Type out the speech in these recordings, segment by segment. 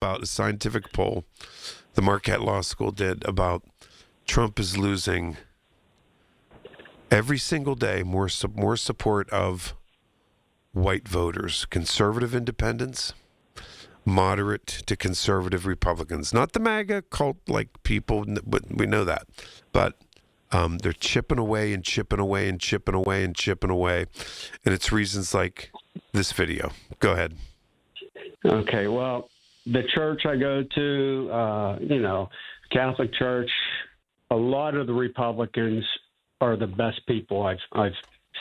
about a scientific poll the Marquette Law School did about Trump is losing every single day more support of white voters, conservative independents, moderate to conservative Republicans. Not the MAGA cult-like people, but we know that. But they're chipping away and chipping away and chipping away and chipping away. And it's reasons like this video. Go ahead. Okay, well, the church I go to, Catholic Church, a lot of the Republicans are the best people I've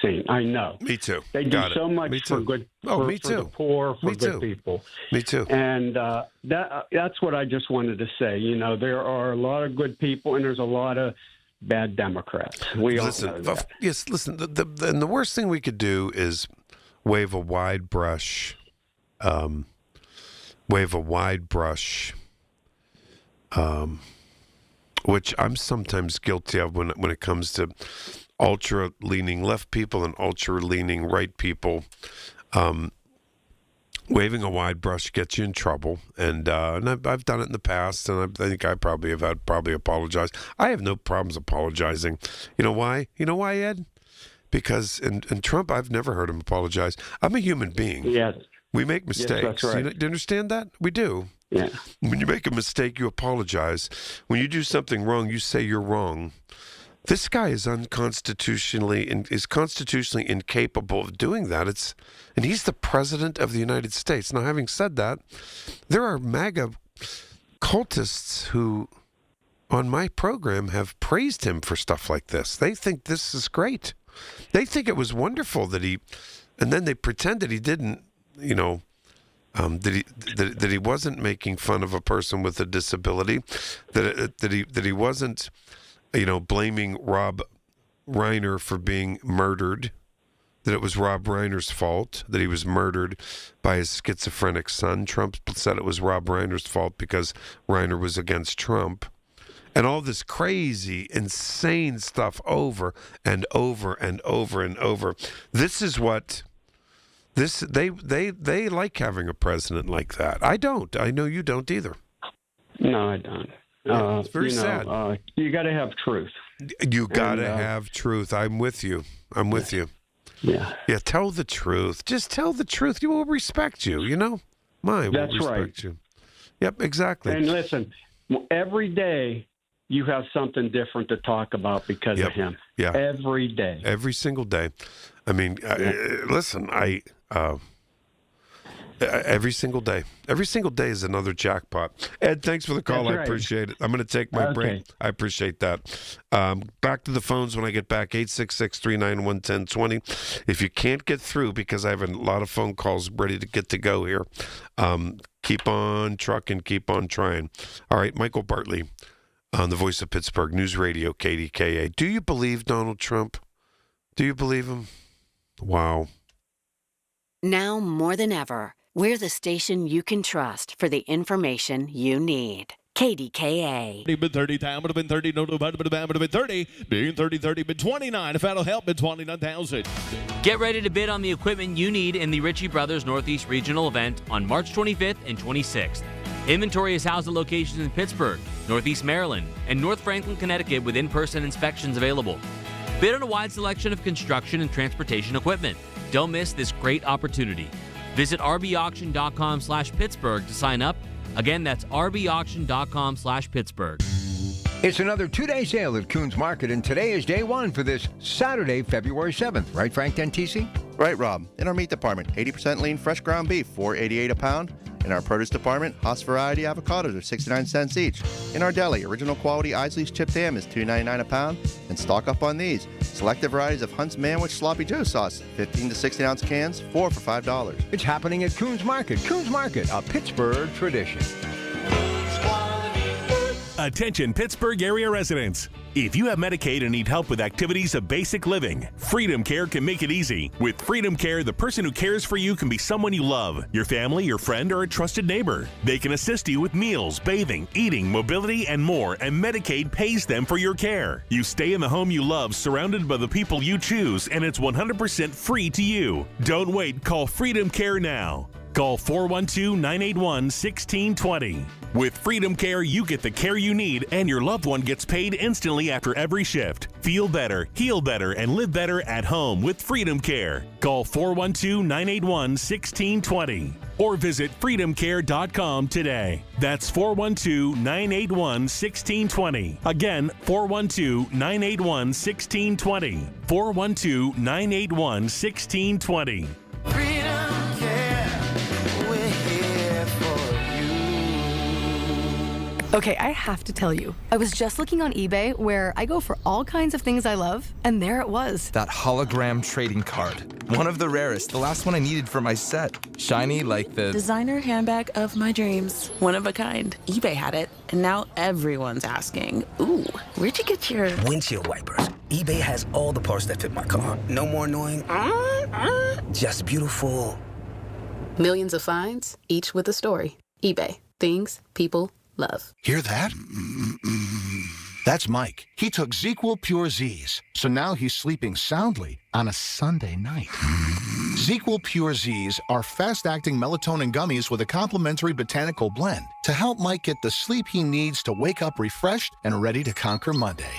seen. I know. Me too. They do so much for good for the poor, for good people. Me too. And that's what I just wanted to say. There are a lot of good people, and there's a lot of bad Democrats. We all know that. Yes, listen, the worst thing we could do is wave a wide brush, which I'm sometimes guilty of when it comes to ultra-leaning left people and ultra-leaning right people. Waving a wide brush gets you in trouble, and I've done it in the past, and I think I probably have apologized. I have no problems apologizing. You know why? Ed? Because in Trump, I've never heard him apologize. I'm a human being. Yes. We make mistakes. Yes, that's right. Do you understand that? We do. Yeah. When you make a mistake, you apologize. When you do something wrong, you say you're wrong. This guy is constitutionally incapable of doing that. And he's the president of the United States. Now, having said that, there are MAGA cultists who, on my program, have praised him for stuff like this. They think this is great. They think it was wonderful that and then they pretend that he didn't, that he wasn't making fun of a person with a disability, that he wasn't, blaming Rob Reiner for being murdered, that it was Rob Reiner's fault that he was murdered by his schizophrenic son. Trump said it was Rob Reiner's fault because Reiner was against Trump. And all this crazy, insane stuff over and over and over and over. This is what they like having a president like that. I don't. I know you don't either. No, I don't. It's very sad. You got to have truth. You got to have truth. I'm with you. Yeah. Yeah, tell the truth. Just tell the truth. You will respect you, We'll That's respect right. you. Yep, exactly. And listen, every day you have something different to talk about because of him. Yeah. Every day. Every single day. I mean, listen, every single day. Every single day is another jackpot. Ed, thanks for the call. That's I appreciate it. I'm going to take my break. I appreciate that. Back to the phones when I get back, 866-391-1020. If you can't get through, because I have a lot of phone calls ready to go here, keep on trucking, keep on trying. All right, Michael Bartley on the Voice of Pittsburgh, News Radio, KDKA. Do you believe Donald Trump? Do you believe him? Wow. Now more than ever, we're the station you can trust for the information you need. KDKA. Been 30, time would have been 30, no, would have been 30, being 30, been 29. If that'll help, been 29,000. Get ready to bid on the equipment you need in the Ritchie Brothers Northeast Regional event on March 25th and 26th. Inventory is housed at locations in Pittsburgh, Northeast Maryland, and North Franklin, Connecticut with in-person inspections available. Bid on a wide selection of construction and transportation equipment. Don't miss this great opportunity. Visit rbauction.com/Pittsburgh to sign up. Again, that's rbauction.com/Pittsburgh. It's another two-day sale at Coons Market, and today is day one for this Saturday, February 7th. Right, Frank Dentisi? Right, Rob. In our meat department, 80% lean fresh ground beef, $4.88 a pound. In our produce department, Haas variety avocados are 69 cents each. In our deli, original quality Isley's chipped ham is $2.99 a pound. And stock up on these. Selected varieties of Hunt's Manwich Sloppy Joe sauce, 15 to 16-ounce cans, 4 for $5. It's happening at Coons Market. Coons Market, a Pittsburgh tradition. Attention Pittsburgh area residents. If you have Medicaid and need help with activities of basic living, Freedom Care can make it easy. With Freedom Care, the person who cares for you can be someone you love, your family, your friend, or a trusted neighbor. They can assist you with meals, bathing, eating, mobility, and more, and Medicaid pays them for your care. You stay in the home you love, surrounded by the people you choose, and it's 100% free to you. Don't wait. Call Freedom Care now. Call 412-981-1620. With Freedom Care, you get the care you need, and your loved one gets paid instantly after every shift. Feel better, heal better, and live better at home with Freedom Care. Call 412-981-1620 or visit freedomcare.com today. That's 412-981-1620. Again, 412-981-1620. 412-981-1620. Okay, I have to tell you, I was just looking on eBay where I go for all kinds of things I love, and there it was. That hologram trading card. One of the rarest, the last one I needed for my set. Shiny like the designer handbag of my dreams. One of a kind. eBay had it, and now everyone's asking, ooh, where'd you get your windshield wipers? eBay has all the parts that fit my car. No more annoying, just beautiful. Millions of finds, each with a story. eBay. Things people love. Hear that? That's Mike. He took ZQL Pure Z's, so now he's sleeping soundly on a Sunday night. ZQL Pure Z's are fast-acting melatonin gummies with a complementary botanical blend to help Mike get the sleep he needs to wake up refreshed and ready to conquer Monday.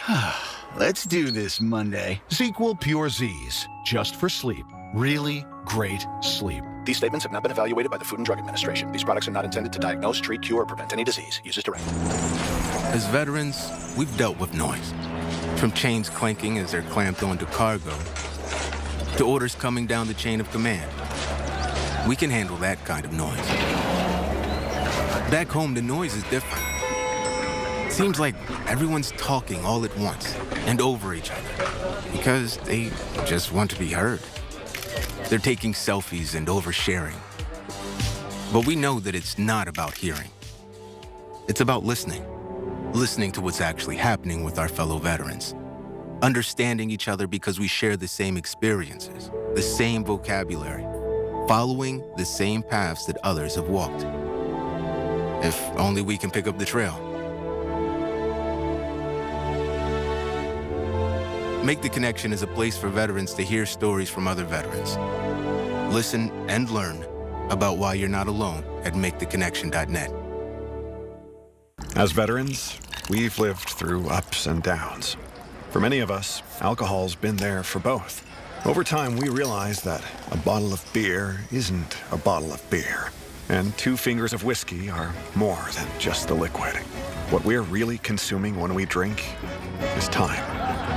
Let's do this Monday. ZQL Pure Z's, just for sleep. Really great sleep. These statements have not been evaluated by the Food and Drug Administration. These products are not intended to diagnose, treat, cure, or prevent any disease. Use as directed. As veterans, we've dealt with noise. From chains clanking as they're clamped onto cargo, to orders coming down the chain of command. We can handle that kind of noise. Back home, the noise is different. It seems like everyone's talking all at once and over each other because they just want to be heard. They're taking selfies and oversharing. But we know that it's not about hearing. It's about listening. Listening to what's actually happening with our fellow veterans. Understanding each other because we share the same experiences, the same vocabulary, following the same paths that others have walked. If only we can pick up the trail. Make the Connection is a place for veterans to hear stories from other veterans. Listen and learn about why you're not alone at maketheconnection.net. As veterans, we've lived through ups and downs. For many of us, alcohol's been there for both. Over time, we realized that a bottle of beer isn't a bottle of beer, and 2 fingers of whiskey are more than just the liquid. What we're really consuming when we drink is time.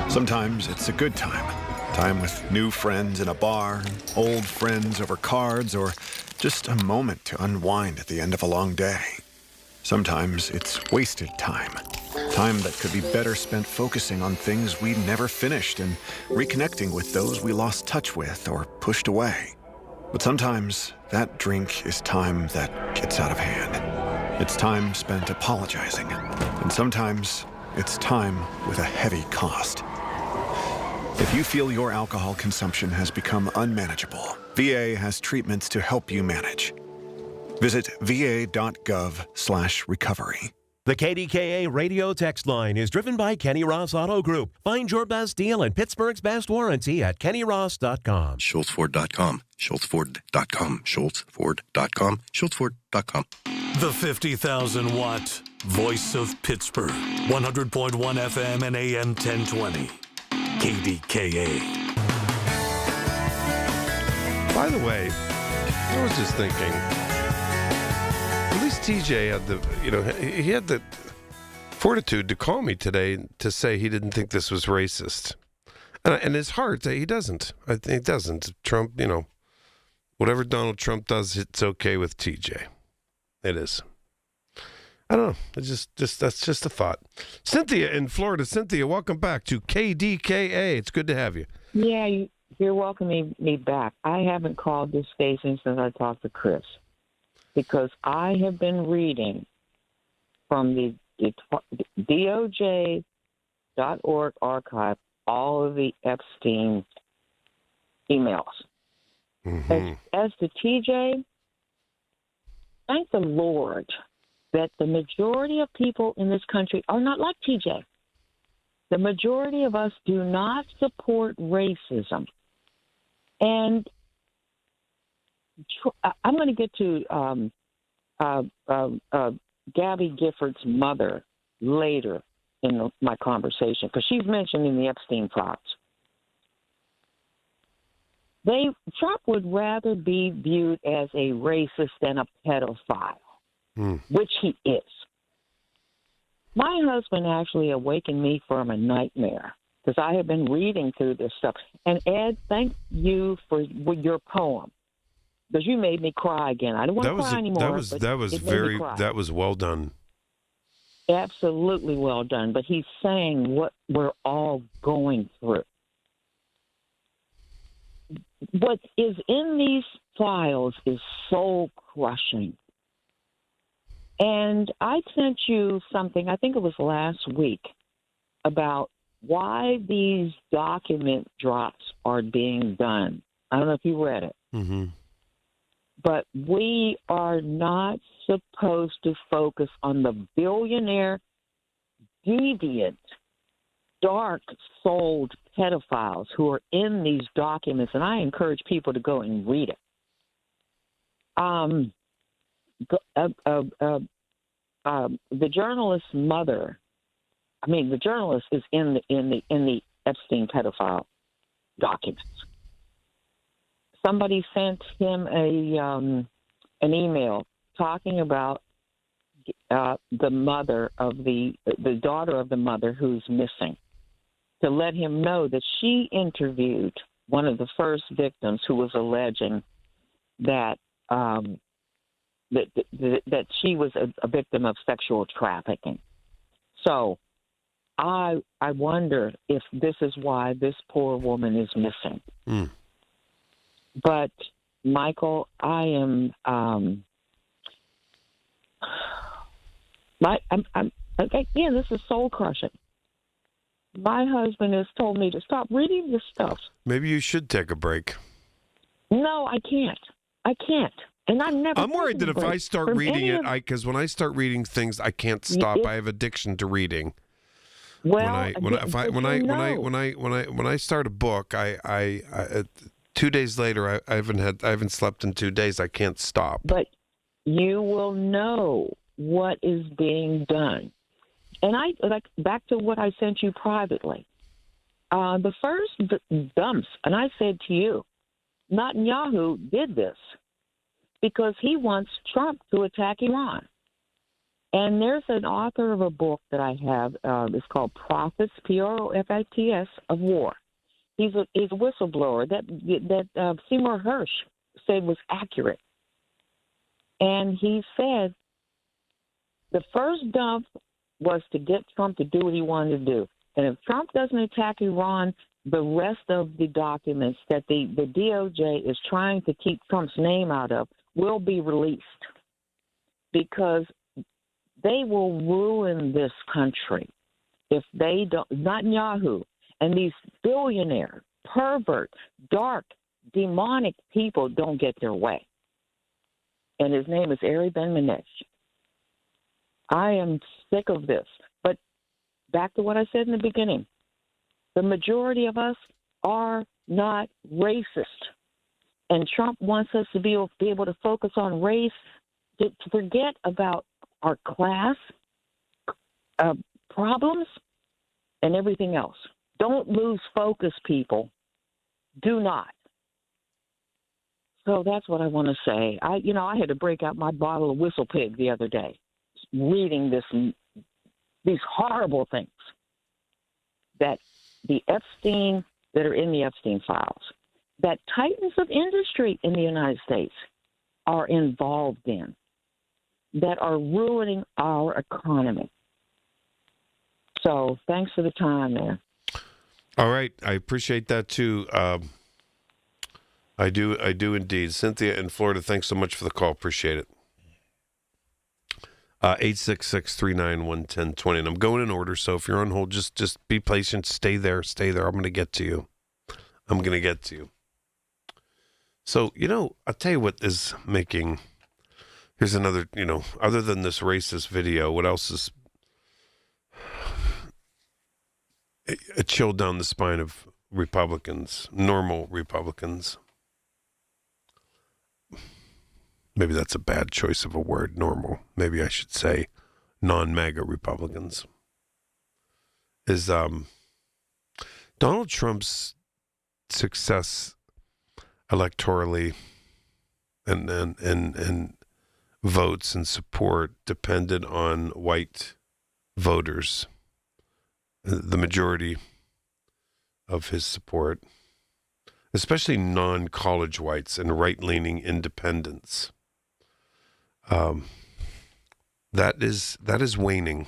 Sometimes it's a good time. Time with new friends in a bar, old friends over cards, or just a moment to unwind at the end of a long day. Sometimes it's wasted time. Time that could be better spent focusing on things we never finished and reconnecting with those we lost touch with or pushed away. But sometimes that drink is time that gets out of hand. It's time spent apologizing. And sometimes it's time with a heavy cost. If you feel your alcohol consumption has become unmanageable, VA has treatments to help you manage. Visit va.gov/recovery. The KDKA radio text line is driven by Kenny Ross Auto Group. Find your best deal and Pittsburgh's best warranty at kennyross.com. SchultzFord.com. SchultzFord.com. SchultzFord.com. SchultzFord.com. The 50,000-watt voice of Pittsburgh. 100.1 FM and AM 1020. KDKA. By the way, I was just thinking, at least TJ had he had the fortitude to call me today to say he didn't think this was racist. And in his heart, he doesn't. I think he doesn't. Trump, whatever Donald Trump does, it's okay with TJ. It is. I don't know. It's just that's just a thought. Cynthia in Florida. Cynthia, welcome back to KDKA. It's good to have you. Yeah, you're welcoming me back. I haven't called this station since I talked to Chris because I have been reading from the DOJ.org archive all of the Epstein emails. Mm-hmm. As to TJ, thank the Lord that the majority of people in this country are not like TJ. The majority of us do not support racism. And I'm going to get to Gabby Gifford's mother later in my conversation because she's mentioned in the Epstein files. Trump would rather be viewed as a racist than a pedophile, which he is. My husband actually awakened me from a nightmare because I have been reading through this stuff. And Ed, thank you for your poem because you made me cry again. I don't want to cry anymore. That was well done. Absolutely well done. But he's saying what we're all going through. What is in these files is soul crushing. And I sent you something, I think it was last week, about why these document drops are being done. I don't know if you read it. Mm-hmm. But we are not supposed to focus on the billionaire, deviant, dark-souled pedophiles who are in these documents, and I encourage people to go and read it. The journalist's mother, the journalist is in the Epstein pedophile documents. Somebody sent him an email talking about the mother of the daughter of the mother who's missing, to let him know that she interviewed one of the first victims who was alleging that that she was a victim of sexual trafficking. So I wonder if this is why this poor woman is missing. But Michael, I am again, this is soul crushing. My husband has told me to stop reading this stuff. Maybe you should take a break. No, I can't. And I'm worried that if I start reading it, because when I start reading things, I can't stop. I have addiction to reading. Well, when I start a book, I 2 days later, I haven't slept in 2 days. I can't stop. But you will know what is being done. And back to what I sent you privately. The first dumps, and I said to you, Netanyahu did this because he wants Trump to attack Iran. And there's an author of a book that I have. It's called Prophets, Profits, of War. He's a whistleblower that Seymour Hersh said was accurate. And he said the first dump was to get Trump to do what he wanted to do. And if Trump doesn't attack Iran, the rest of the documents that the DOJ is trying to keep Trump's name out of will be released because they will ruin this country if they don't. Netanyahu and these billionaire, pervert, dark, demonic people don't get their way. And his name is Ari Ben-Menesh. I am sick of this. But back to what I said in the beginning. The majority of us are not racist. And Trump wants us to be able to focus on race, to forget about our class problems and everything else. Don't lose focus, people. Do not. So that's what I want to say. I had to break out my bottle of Whistle Pig the other day, reading these horrible things that are in the Epstein files, that titans of industry in the United States are involved in, that are ruining our economy. So thanks for the time, man. All right. I appreciate that, too. I do indeed. Cynthia in Florida, thanks so much for the call. Appreciate it. 866-391-1020. And I'm going in order, so if you're on hold, just be patient. Stay there. I'm going to get to you. So, I'll tell you what is making... Here's another, other than this racist video, what else is a chill down the spine of Republicans, normal Republicans? maybe that's a bad choice of a word, normal. Maybe I should say non-MAGA Republicans, is Donald Trump's success electorally and votes and support depended on white voters. The majority of his support, especially non-college whites and right-leaning independents, that is waning.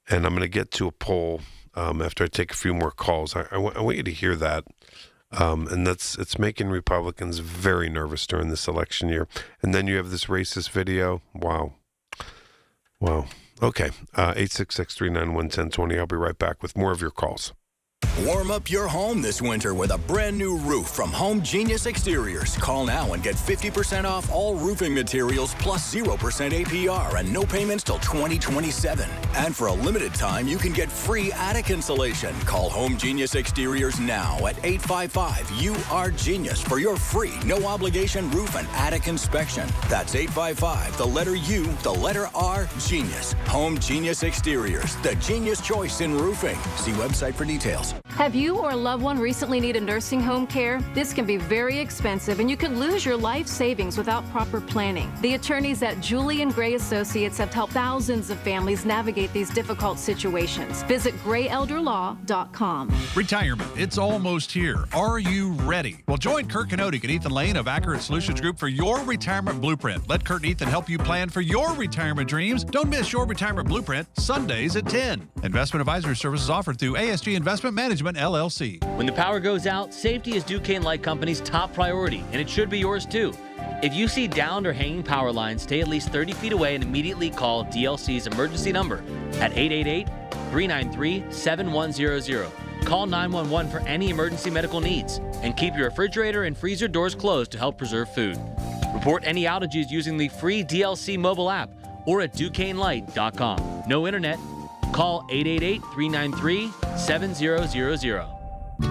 And I'm going to get to a poll after I take a few more calls. I want you to hear that. And it's making Republicans very nervous during this election year. And then you have this racist video. Wow. Okay. 866-391-1020. I'll be right back with more of your calls. Warm up your home this winter with a brand new roof from Home Genius Exteriors. Call now and get 50% off all roofing materials plus 0% APR and no payments till 2027. And for a limited time, you can get free attic insulation. Call Home Genius Exteriors now at 855-U-R-GENIUS for your free, no obligation roof and attic inspection. That's 855, the letter U, the letter R, Genius. Home Genius Exteriors, the genius choice in roofing. See website for details. Have you or a loved one recently needed nursing home care? This can be very expensive and you could lose your life savings without proper planning. The attorneys at Julian Gray Associates have helped thousands of families navigate these difficult situations. Visit grayelderlaw.com. Retirement, it's almost here. Are you ready? Well, join Kurt Kanodik and Ethan Lane of Accurate Solutions Group for your retirement blueprint. Let Kurt and Ethan help you plan for your retirement dreams. Don't miss your retirement blueprint Sundays at 10. Investment advisory services offered through ASG Investment Management, LLC. When the power goes out, safety is Duquesne Light Company's top priority, and it should be yours too. If you see downed or hanging power lines, stay at least 30 feet away and immediately call DLC's emergency number at 888-393-7100. Call 911 for any emergency medical needs, and keep your refrigerator and freezer doors closed to help preserve food. Report any outages using the free DLC mobile app or at DuquesneLight.com. No internet. Call 888-393-7000.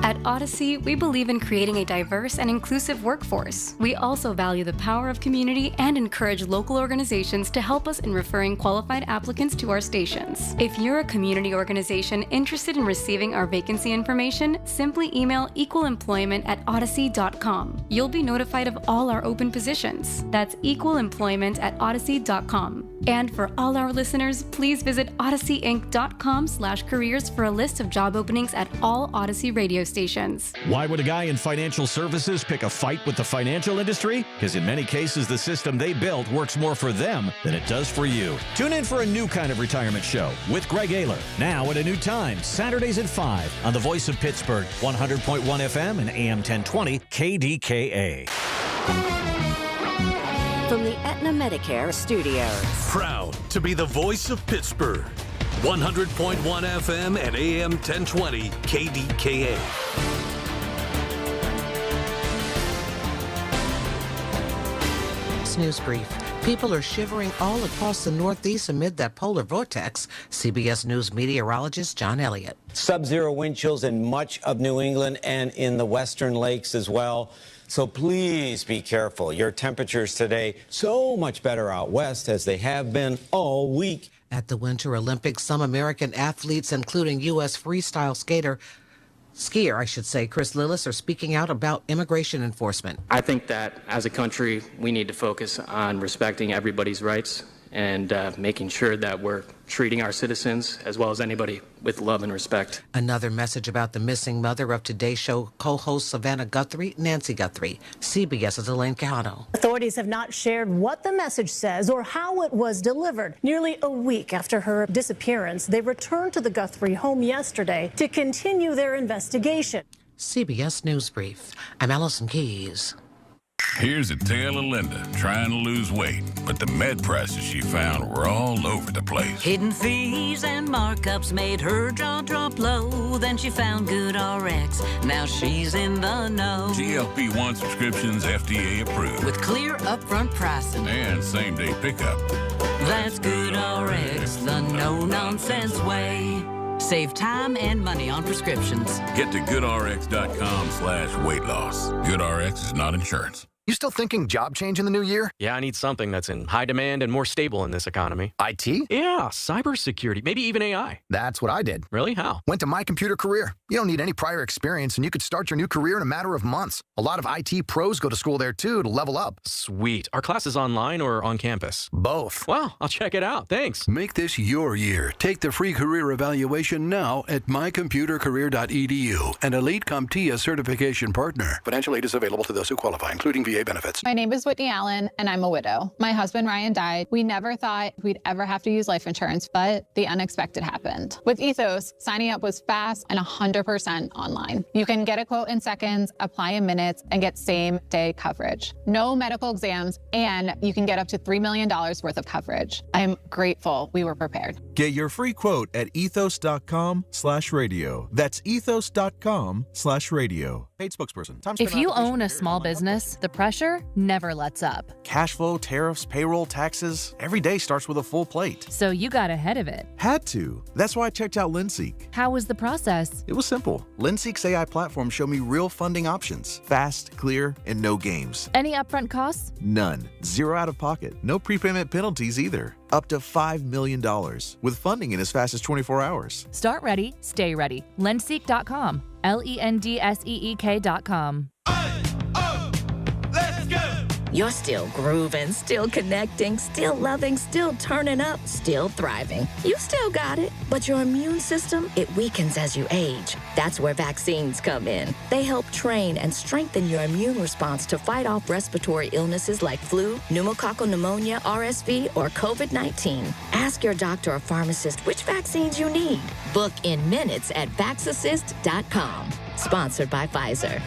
At Odyssey, we believe in creating a diverse and inclusive workforce. We also value the power of community and encourage local organizations to help us in referring qualified applicants to our stations. If you're a community organization interested in receiving our vacancy information, simply email equalemployment@odyssey.com. You'll be notified of all our open positions. That's equalemployment@odyssey.com. And for all our listeners, please visit odysseyinc.com/careers for a list of job openings at all Odyssey radio stations. Why would a guy in financial services pick a fight with the financial industry? Because in many cases, the system they built works more for them than it does for you. Tune in for a new kind of retirement show with Greg Ayler. Now at a new time, Saturdays at 5 on the Voice of Pittsburgh, 100.1 FM and AM 1020 KDKA. From the Aetna Medicare Studios. Proud to be the voice of Pittsburgh. 100.1 FM and AM 1020 KDKA. News brief. People are shivering all across the Northeast amid that polar vortex. CBS News meteorologist John Elliott. Sub-zero wind chills in much of New England and in the western lakes as well. So please be careful. Your temperatures today so much better out west as they have been all week. At the Winter Olympics, some American athletes, including U.S. freestyle skier, Chris Lillis, are speaking out about immigration enforcement. I think that as a country, we need to focus on respecting everybody's rights and making sure that we're treating our citizens as well as anybody with love and respect. Another message about the missing mother of Today's Show co-host Savannah Guthrie, Nancy Guthrie. CBS's Elaine Quijano. Authorities have not shared what the message says or how it was delivered. Nearly a week after her disappearance, they returned to the Guthrie home yesterday to continue their investigation. CBS News Brief. I'm Allison Keys. Here's a tale of Linda trying to lose weight, but the med prices she found were all over the place. Hidden fees and markups made her jaw drop low. Then she found GoodRx. Now she's in the know. GLP-1 subscriptions FDA approved. With clear upfront pricing. And same-day pickup. That's GoodRx, the no-nonsense way. Save time and money on prescriptions. Get to GoodRx.com/weight loss. GoodRx is not insurance. You still thinking job change in the new year? Yeah, I need something that's in high demand and more stable in this economy. IT? Yeah, cybersecurity, maybe even AI. That's what I did. Really? How? Went to My Computer Career. You don't need any prior experience, and you could start your new career in a matter of months. A lot of IT pros go to school there, too, to level up. Sweet. Are classes online or on campus? Both. Well, I'll check it out. Thanks. Make this your year. Take the free career evaluation now at mycomputercareer.edu, an Elite CompTIA certification partner. Financial aid is available to those who qualify, including VA benefits. My name is Whitney Allen, and I'm a widow. My husband, Ryan, died. We never thought we'd ever have to use life insurance, but the unexpected happened. With Ethos, signing up was fast and 100% online. You can get a quote in seconds, apply in minutes, and get same-day coverage. No medical exams, and you can get up to $3 million worth of coverage. I'm grateful we were prepared. Get your free quote at ethos.com/radio. That's ethos.com/radio. Paid spokesperson. If you own a small business, the pressure never lets up. Cash flow, tariffs, payroll, taxes. Every day starts with a full plate. So you got ahead of it. Had to. That's why I checked out Linseek. How was the process? It was simple. Linseek's AI platform showed me real funding options. Fast, clear, and no games. Any upfront costs? None. Zero out of pocket. No prepayment penalties either. Up to $5 million. With funding in as fast as 24 hours. Start ready, stay ready. Lenseek.com. LENDSEEK.com. You're still grooving, still connecting, still loving, still turning up, still thriving. You still got it, but your immune system, it weakens as you age. That's where vaccines come in. They help train and strengthen your immune response to fight off respiratory illnesses like flu, pneumococcal pneumonia, RSV, or COVID-19. Ask your doctor or pharmacist which vaccines you need. Book in minutes at vaxassist.com. Sponsored by Pfizer.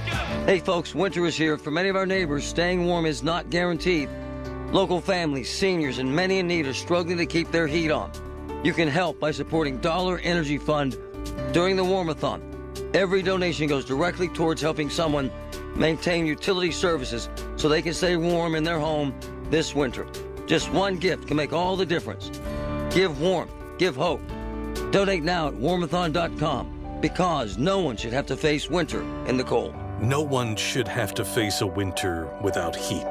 Hey folks, winter is here. For many of our neighbors, staying warm is not guaranteed. Local families, seniors, and many in need are struggling to keep their heat on. You can help by supporting Dollar Energy Fund during the Warmathon. Every donation goes directly towards helping someone maintain utility services so they can stay warm in their home this winter. Just one gift can make all the difference. Give warmth, give hope. Donate now at warmathon.com. Because no one should have to face winter in the cold. No one should have to face a winter without heat.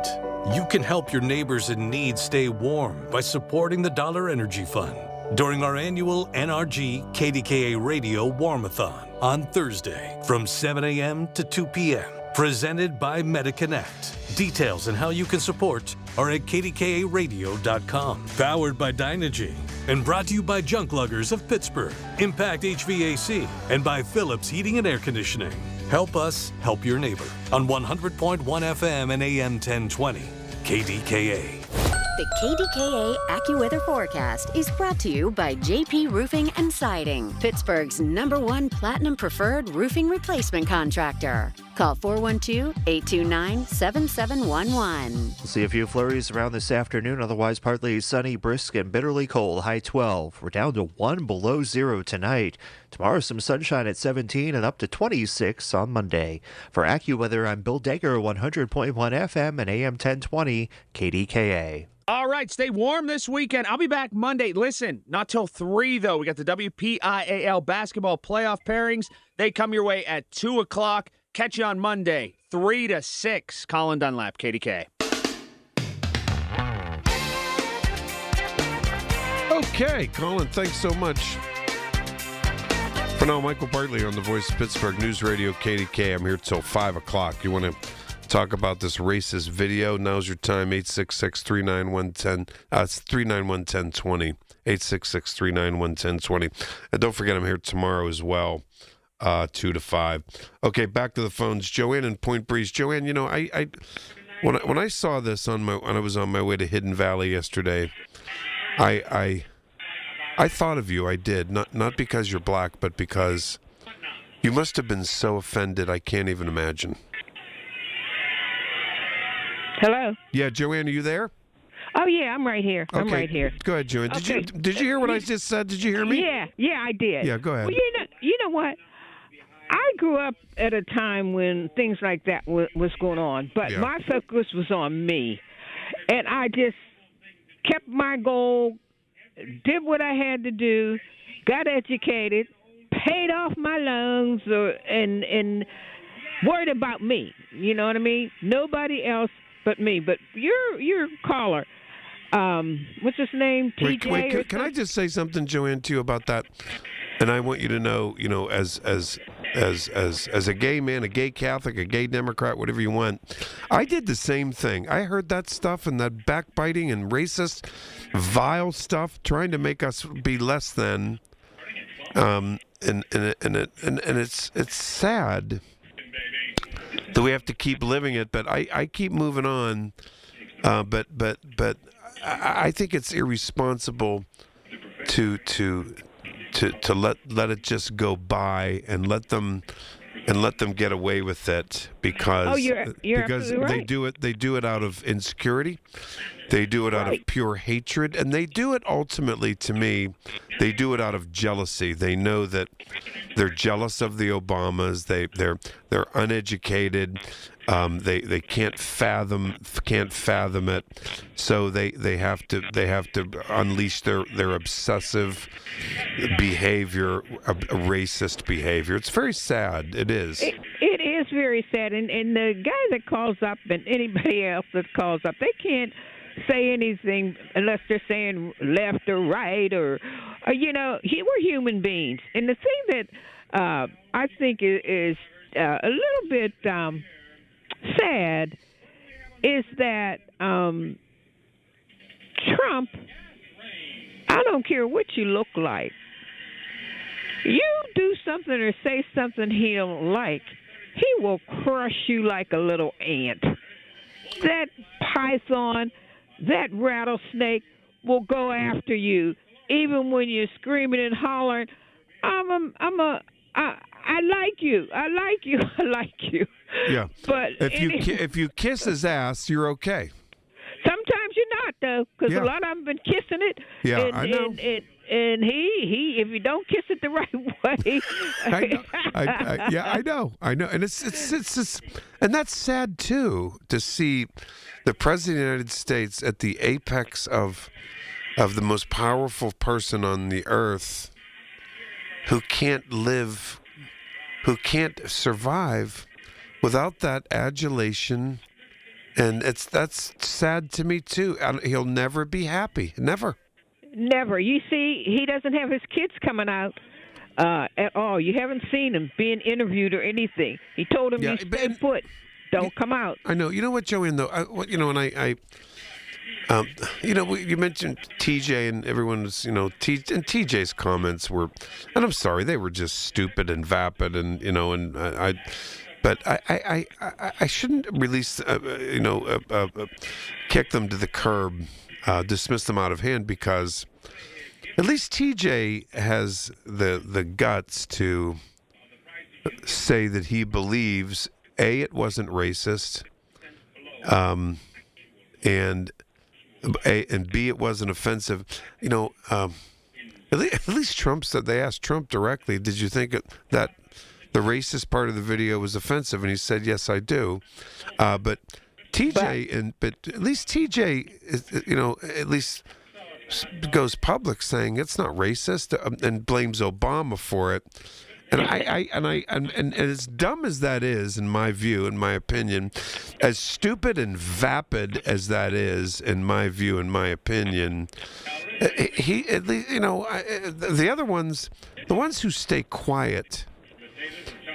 You can help your neighbors in need stay warm by supporting the Dollar Energy Fund during our annual NRG KDKA Radio Warmathon on Thursday from 7 a.m. to 2 p.m. Presented by MediConnect. Details on how you can support are at kdkaradio.com. Powered by Dynegy. And brought to you by Junk Luggers of Pittsburgh, Impact HVAC, and by Philips Heating and Air Conditioning. Help us help your neighbor on 100.1 FM and AM 1020. KDKA. The KDKA AccuWeather forecast is brought to you by JP Roofing and Siding, Pittsburgh's #1 Platinum Preferred Roofing Replacement Contractor. Call 412-829-7711. We'll see a few flurries around this afternoon, otherwise partly sunny, brisk, and bitterly cold, high 12. We're down to 1 below 0 tonight. Tomorrow, some sunshine at 17 and up to 26 on Monday. For AccuWeather, I'm Bill Degger, 100.1 FM and AM 1020, KDKA. All right, stay warm this weekend. I'll be back Monday. Listen, not till 3, though. We got the WPIAL basketball playoff pairings. They come your way at 2 o'clock. Catch you on Monday, 3 to 6. Colin Dunlap, KDK. Okay, Colin, thanks so much. For now, Michael Bartley on the Voice of Pittsburgh News Radio, KDK. I'm here till 5 o'clock. You want to talk about this racist video? Now's your time, 866-391-10. It's 391-1020. 866-391-1020. And don't forget, I'm here tomorrow as well. 2 to 5. Okay, back to the phones. Joanne in Point Breeze. Joanne, you know, when I saw this when I was on my way to Hidden Valley yesterday, I thought of you. I did, not because you're black, but because you must have been so offended. I can't even imagine. Hello. Yeah, Joanne, are you there? Oh yeah, I'm right here. Okay. I'm right here. Go ahead, Joanne. Okay. Did you hear what I just said? Did you hear me? Yeah, I did. Yeah, go ahead. Well, you know what? I grew up at a time when things like that was going on, but my focus was on me, and I just kept my goal, did what I had to do, got educated, paid off my loans, and worried about me. You know what I mean? Nobody else but me. But your caller, what's his name? TJ. Wait, can I just say something, Joanne, to you about that? And I want you to know, as a gay man, a gay Catholic, a gay Democrat, whatever you want, I did the same thing. I heard that stuff and that backbiting and racist, vile stuff, trying to make us be less than. And it's sad that we have to keep living it, but I keep moving on. But I think it's irresponsible to let it just go by and let them get away with it because they do it out of insecurity. They do it out of pure hatred, and they do it ultimately, to me, they do it out of jealousy. They know that they're jealous of the Obamas. They're uneducated. They can't fathom it. So they have to unleash their obsessive behavior, racist behavior. It's very sad. It is. It is very sad, and the guy that calls up and anybody else that calls up, they can't say anything unless they're saying left or right or we're human beings. And the thing that I think is a little bit sad is that Trump, I don't care what you look like, you do something or say something he don't like, he will crush you like a little ant. That python, that rattlesnake will go after you, even when you're screaming and hollering. I like you. I like you. I like you. Yeah. But if you kiss his ass, you're okay. Sometimes you're not, though, because a lot of them been kissing it. Yeah, and, I know. And he, if you don't kiss it the right way, I know, and it's just, and that's sad too to see the president of the United States at the apex of the most powerful person on the earth, who can't survive without that adulation, and that's sad to me too. He'll never be happy, never. Never. You see, he doesn't have his kids coming out at all. You haven't seen him being interviewed or anything. He told them, you stay put. Don't come out. I know. You know what, Joanne, though? You mentioned TJ and everyone was, and TJ's comments were, and I'm sorry, they were just stupid and vapid and, but I shouldn't release, kick them to the curb, dismiss them out of hand, because at least TJ has the guts to say that he believes, A, it wasn't racist, and B, it wasn't offensive. At least Trump said, they asked Trump directly, did you think that the racist part of the video was offensive? And he said, yes, I do. But at least TJ is, at least goes public saying it's not racist, and blames Obama for it. And as dumb as that is, in my view, in my opinion, as stupid and vapid as that is, in my view, in my opinion, he at least, the other ones, the ones who stay quiet,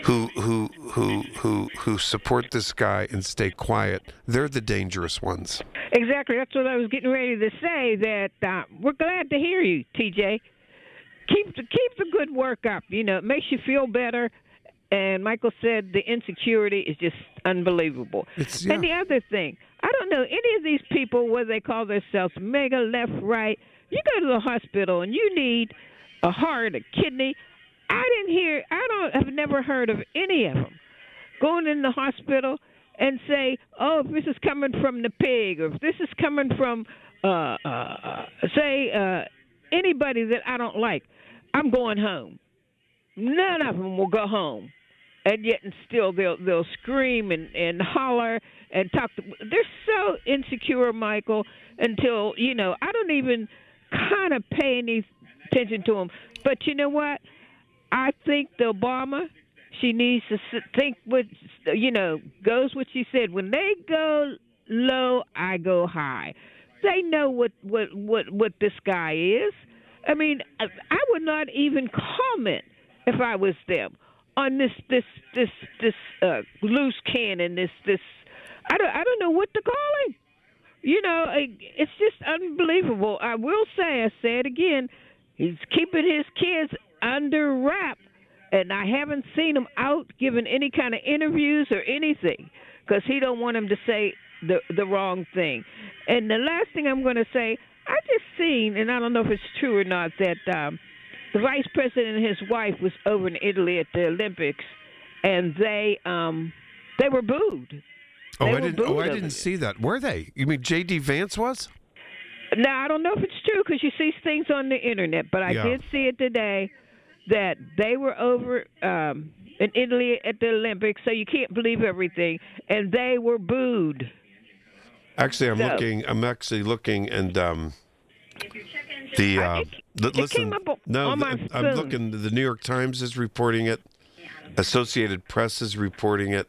who support this guy and stay quiet, they're the dangerous ones. Exactly. That's what I was getting ready to say. That we're glad to hear you, TJ. Keep the good work up. It makes you feel better. And Michael said the insecurity is just unbelievable. And the other thing, I don't know any of these people, whether they call themselves mega left, right. You go to the hospital and you need a heart, a kidney. I've never heard of any of them going in the hospital and say, oh, if this is coming from the pig, or if this is coming from, anybody that I don't like, I'm going home. None of them will go home. And yet and still they'll scream and holler and talk. They're so insecure, Michael, until, I don't even kind of pay any attention to them. But you know what? I think the Obama, she needs to think what, goes what she said. When they go low, I go high. They know what this guy is. I mean, I would not even comment if I was them on this loose cannon. This I don't know what to call him. You know, it's just unbelievable. I will say, I say it again, he's keeping his kids under wrap, and I haven't seen him out giving any kind of interviews or anything because he don't want him to say the wrong thing. And the last thing I'm going to say, I just seen, and I don't know if it's true or not, that the vice president and his wife was over in Italy at the Olympics, and they were booed. I didn't see that. Were they? You mean J.D. Vance was? Now, I don't know if it's true because you see things on the internet, but I did see it today that they were over in Italy at the Olympics, so you can't believe everything, and they were booed. Actually, I'm actually looking, and came up on my phone. I'm looking. The New York Times is reporting it. Associated Press is reporting it.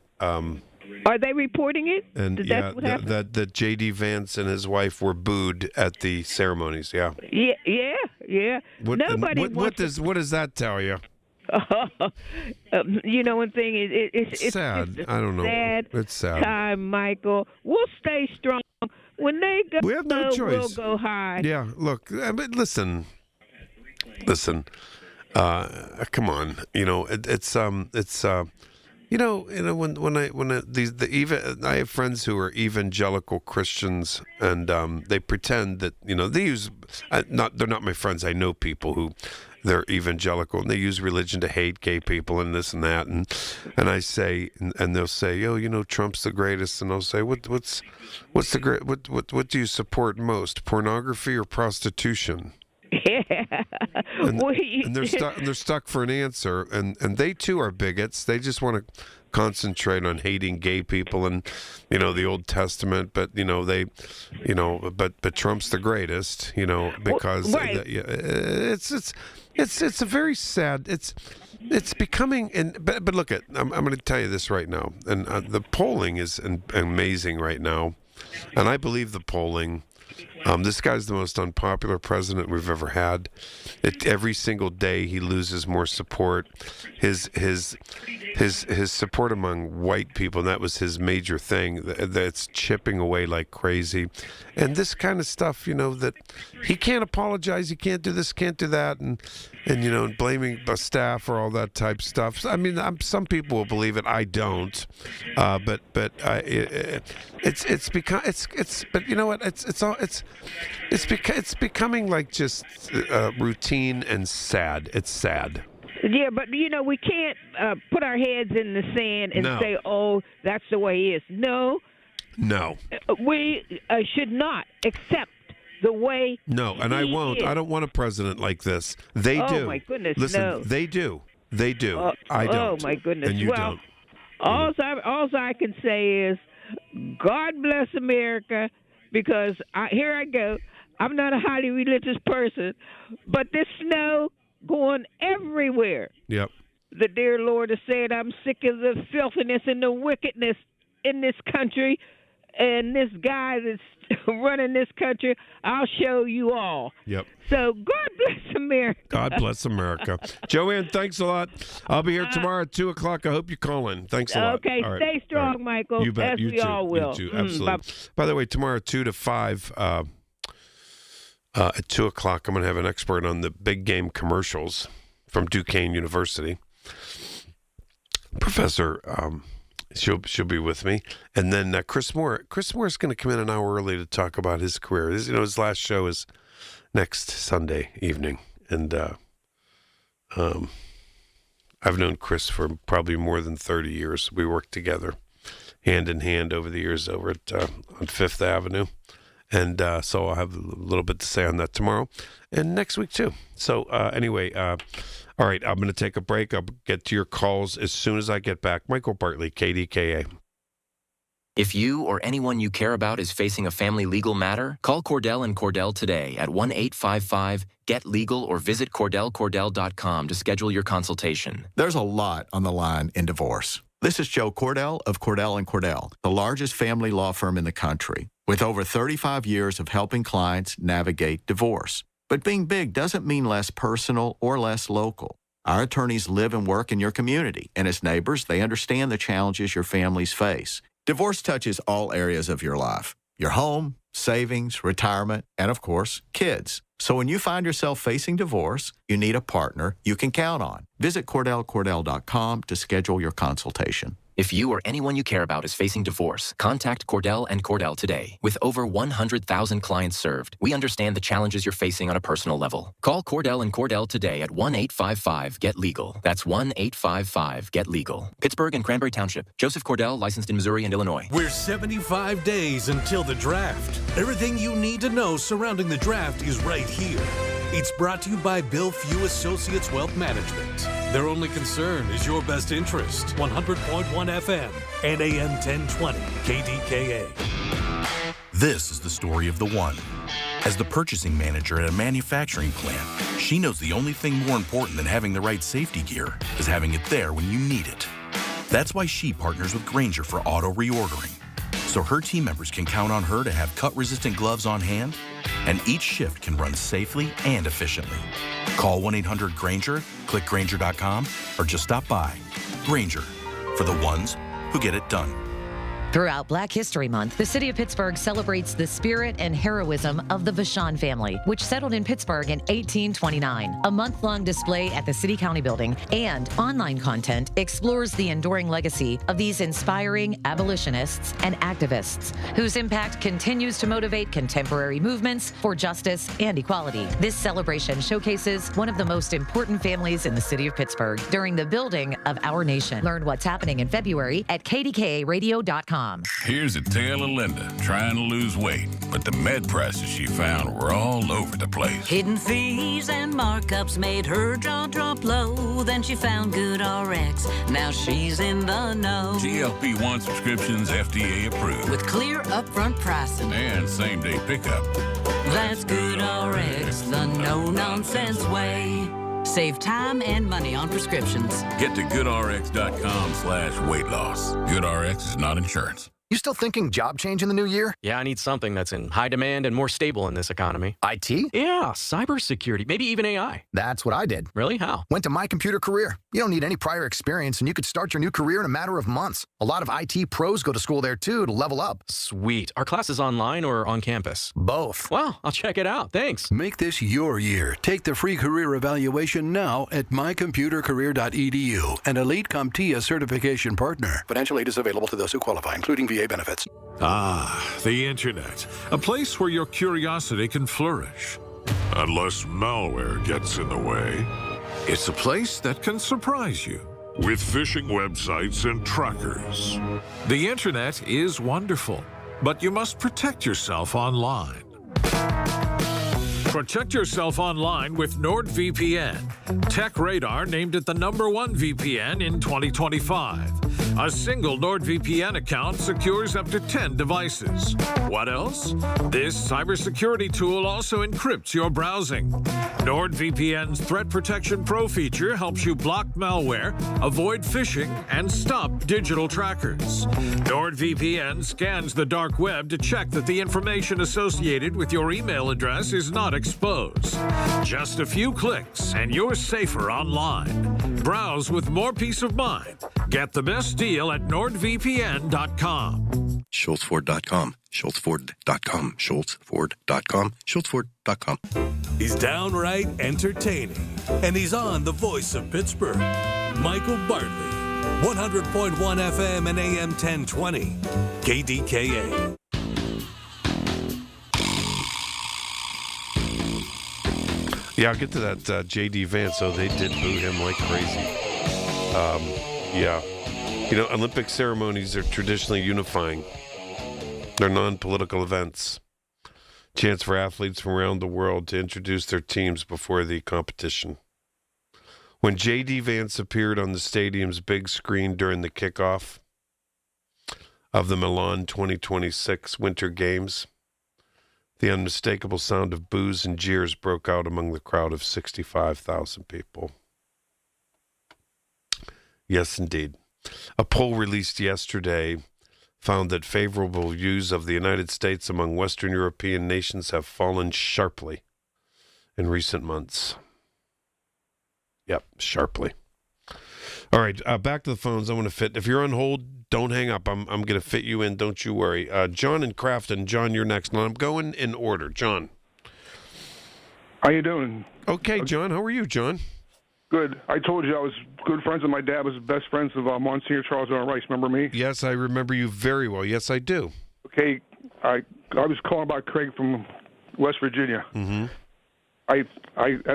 Are they reporting it? And that J.D. Vance and his wife were booed at the ceremonies. Yeah. Yeah. Nobody. What does that tell you? You know, one thing is it's sad. I don't know. It's sad. Time, Michael. We'll stay strong. When they go, we have no choice. We'll go high. Yeah. Look. Listen. Come on. You know, I have friends who are evangelical Christians, and they pretend that they use they're not my friends. I know people who they're evangelical and they use religion to hate gay people and this and that, and I say, and they'll say, Trump's the greatest, and I'll say, what's the great? What do you support most? Pornography or prostitution? Yeah. And they're stuck for an answer, and they too are bigots. They just want to concentrate on hating gay people and the Old Testament, but but Trump's the greatest, because it's a very sad. It's becoming, but look at, I'm going to tell you this right now, and the polling is amazing right now, and I believe the polling. This guy's the most unpopular president we've ever had. Every single day he loses more support. His support among white people, and that was his major thing, that's chipping away like crazy. And this kind of stuff, that he can't apologize, he can't do this, can't do that, and blaming the staff or all that type stuff. I mean, some people will believe it. I don't. But you know what? It's becoming like just routine and sad. It's sad. Yeah, but we can't put our heads in the sand and say, "Oh, that's the way he is." No. We should not accept the way. No, and I won't. Is. I don't want a president like this. They do. Oh my goodness! Listen, no. They do. I don't. Oh my goodness! And you don't. All I can say is, God bless America, because here I go. I'm not a highly religious person, but this snow going everywhere. Yep. The dear Lord has said, I'm sick of the filthiness and the wickedness in this country, and this guy that's running this country, I'll show you all. Yep. So God bless America. God bless America. Joanne, thanks a lot. I'll be here tomorrow at 2 o'clock. I hope you call in. Thanks a lot. Okay, all right. Stay strong, right. Michael. You bet. As You we too. all will. You too. Absolutely. By the way, tomorrow 2 to 5, at 2 o'clock, I'm going to have an expert on the big game commercials from Duquesne University. Professor, she'll be with me. And then Chris Moore. Chris Moore is going to come in an hour early to talk about his career. His last show is next Sunday evening. And I've known Chris for probably more than 30 years. We worked together hand in hand over the years over at on Fifth Avenue. And so I'll have a little bit to say on that tomorrow and next week too. So anyway, all right, I'm going to take a break. I'll get to your calls as soon as I get back. Michael Bartley, KDKA. If you or anyone you care about is facing a family legal matter, call Cordell and Cordell today at 1-855-GET-LEGAL or visit CordellCordell.com to schedule your consultation. There's a lot on the line in divorce. This is Joe Cordell of Cordell & Cordell, the largest family law firm in the country, with over 35 years of helping clients navigate divorce. But being big doesn't mean less personal or less local. Our attorneys live and work in your community, and as neighbors, they understand the challenges your families face. Divorce touches all areas of your life: your home, savings, retirement, and of course, kids. So when you find yourself facing divorce, you need a partner you can count on. Visit CordellCordell.com to schedule your consultation. If you or anyone you care about is facing divorce, contact Cordell & Cordell today. With over 100,000 clients served, we understand the challenges you're facing on a personal level. Call Cordell & Cordell today at 1-855-GET-LEGAL. That's 1-855-GET-LEGAL. Pittsburgh and Cranberry Township. Joseph Cordell, licensed in Missouri and Illinois. We're 75 days until the draft. Everything you need to know surrounding the draft is right here. It's brought to you by Bill Few Associates Wealth Management. Their only concern is your best interest. 100.1 FM and AM 1020 KDKA. This is the story of the one. As the purchasing manager at a manufacturing plant, she knows the only thing more important than having the right safety gear is having it there when you need it. That's why she partners with Grainger for auto reordering, so her team members can count on her to have cut-resistant gloves on hand, and each shift can run safely and efficiently. Call 1-800-GRAINGER, click Grainger.com, or just stop by. Grainger, for the ones who get it done. Throughout Black History Month, the city of Pittsburgh celebrates the spirit and heroism of the Vachon family, which settled in Pittsburgh in 1829. A month-long display at the City County Building and online content explores the enduring legacy of these inspiring abolitionists and activists, whose impact continues to motivate contemporary movements for justice and equality. This celebration showcases one of the most important families in the city of Pittsburgh during the building of our nation. Learn what's happening in February at KDKA-Radio.com. Here's a tale of Linda trying to lose weight, but the med prices she found were all over the place. Hidden fees and markups made her jaw drop low. Then she found Good RX. Now she's in the know. GLP-1 subscriptions FDA approved. With clear upfront pricing. And same-day pickup. That's Good RX, the no-nonsense way. Save time and money on prescriptions. Get to goodrx.com/weight loss. GoodRx is not insurance. You still thinking job change in the new year? Yeah, I need something that's in high demand and more stable in this economy. IT? Yeah, cybersecurity, maybe even AI. That's what I did. Really? How? Went to My Computer Career. You don't need any prior experience, and you could start your new career in a matter of months. A lot of IT pros go to school there, too, to level up. Sweet. Are classes online or on campus? Both. Well, I'll check it out. Thanks. Make this your year. Take the free career evaluation now at mycomputercareer.edu, an Elite CompTIA certification partner. Financial aid is available to those who qualify, including VA benefits. Ah, the Internet. A place where your curiosity can flourish. Unless malware gets in the way. It's a place that can surprise you with phishing websites and trackers. The Internet is wonderful, but you must protect yourself online. Protect yourself online with NordVPN. TechRadar named it the #1 VPN in 2025. A single NordVPN account secures up to 10 devices. What else? This cybersecurity tool also encrypts your browsing. NordVPN's Threat Protection Pro feature helps you block malware, avoid phishing, and stop digital trackers. NordVPN scans the dark web to check that the information associated with your email address is not exposed. Just a few clicks and you're safer online. Browse with more peace of mind. Get the best deal at NordVPN.com. SchultzFord.com. SchultzFord.com. SchultzFord.com. SchultzFord.com. He's downright entertaining, and he's on the voice of Pittsburgh. Michael Bartley, 100.1 FM and AM 1020, KDKA. Yeah, I'll get to that J.D. Vance. So they did boo him like crazy. Yeah. You know, Olympic ceremonies are traditionally unifying. They're non-political events. Chance for athletes from around the world to introduce their teams before the competition. When J.D. Vance appeared on the stadium's big screen during the kickoff of the Milan 2026 Winter Games, the unmistakable sound of boos and jeers broke out among the crowd of 65,000 people. Yes, indeed. A poll released yesterday found that favorable views of the United States among Western European nations have fallen sharply in recent months. Yep, sharply. All right, back to the phones. I want to fit. If you're on hold, don't hang up. I'm going to fit you in. Don't you worry. John in Crafton. John, you're next. Now I'm going in order. John. How you doing? Okay, John. How are you, John? Good. I told you I was good friends with my dad. Was best friends of Monsignor Charles R. Rice. Remember me? Yes, I remember you very well. Yes, I do. Okay. I was calling about Craig from West Virginia. Mm-hmm.